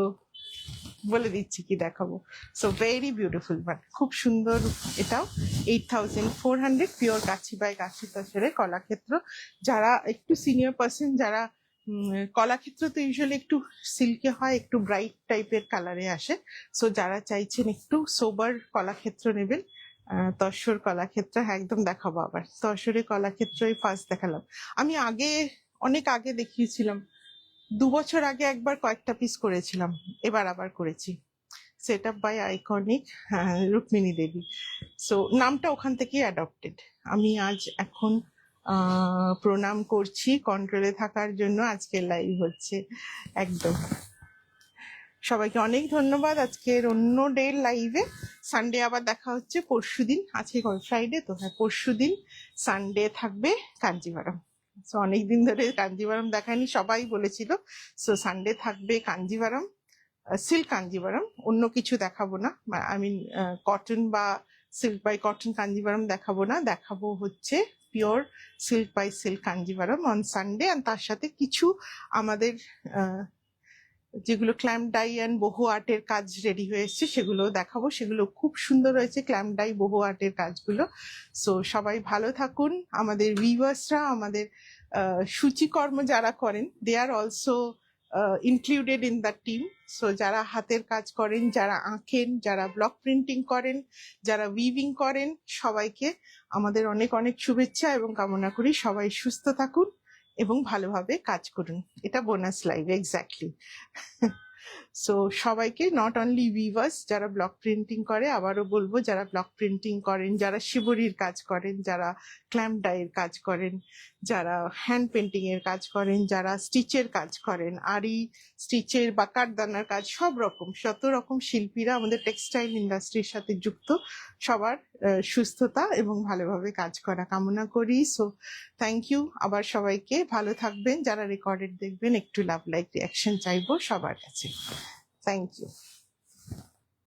Speaker 1: বলে দিচ্ছি কি দেখাবো। সো ভেরি বিউটিফুল, বাট খুব সুন্দর। এটাও 8400, পিওর গাছি বাই গাছি তসরে কলাক্ষেত্র। যারা একটু সিনিয়র পার্সন, যারা কলাক্ষেত্র তো ইউজুয়ালি একটু সিল্কে হয়, একটু ব্রাইট টাইপের কালারে আসে। সো যারা চাইছেন একটু সোবার কলাক্ষেত্র নেবেন, তসর কলাক্ষেত্র, হ্যাঁ একদম দেখাবো। আবার তসরে কলাক্ষেত্রই ফার্স্ট দেখালাম আমি, আগে অনেক আগে দেখিয়েছিলাম, 2 বছর আগে একবার কয়েকটা পিস করেছিলাম, এবার আবার করেছি। Set up by iconic Rukmini Devi. So নামটা ওখান থেকেই অ্যাডপ্টেড। আমি আজ এখন প্রণাম করছি কন্ট্রোলে থাকার জন্য, আজকে লাইভ হচ্ছে একদম। সবাইকে অনেক ধন্যবাদ আজকের অন্য ডে লাইভে। সানডে আবার দেখা হচ্ছে পরশুদিন। আজকে ফ্রাইডে তো, হ্যাঁ পরশুদিন সানডে থাকবে কাঞ্জিভারম। সো অনেকদিন ধরে কাঞ্জিভারম দেখায়নি, সবাই বলেছিল। সো সানডে থাকবে কাঞ্জিভারম, সিল্ক কাঞ্জিভারম, অন্য কিছু দেখাবো না। আই মিন কটন বা সিল্ক বাই কটন কাঞ্জিভারম দেখাবো না, দেখাবো হচ্ছে pure silk by silk Kanjeevaram on Sunday. আর তার সাথে কিছু আমাদের যেগুলো ক্ল্যাম্প ডাই অ্যান্ড বহু আর্টের কাজ রেডি হয়ে এসছে, সেগুলো দেখাবো। সেগুলো খুব সুন্দর হয়েছে, ক্ল্যাম্প ডাই বহু আর্টের কাজগুলো। সো সবাই ভালো থাকুন। আমাদের ভিউয়ার্সরা, আমাদের সূচিকর্ম যারা করেন, they are also included in the team. So যারা হাতের কাজ করেন, যারা আঁকেন, যারা ব্লক প্রিন্টিং করেন, যারা উইভিং করেন, সবাইকে আমাদের অনেক অনেক শুভেচ্ছা এবং কামনা করি সবাই সুস্থ থাকুন এবং ভালোভাবে কাজ করুন। এটা বোনাস লাইভ, এক্স্যাক্টলি। সো সবাইকে, নট অনলি উইভার্স যারা ব্লক প্রিন্টিং করে, আবারও বলবো, যারা ব্লক প্রিন্টিং করেন, যারা শিবরির কাজ করেন, যারা ক্ল্যাম্প ডাইয়ের কাজ করেন, যারা হ্যান্ড পেন্টিং এর কাজ করেন, যারা স্টিচের কাজ করেন, আরি স্টিচের বা কাঠদানার কাজ, সব রকম শত রকম শিল্পীরা আমাদের টেক্সটাইল ইন্ডাস্ট্রির সাথে যুক্ত, সবার সুস্থতা এবং ভালোভাবে কাজ করা কামনা করি। সো থ্যাংক ইউ আবার সবাইকে, ভালো থাকবেন। যারা রেকর্ডেড দেখবেন, একটু লাভ লাইক রিয়াকশন চাইবো সবার কাছে। Thank you.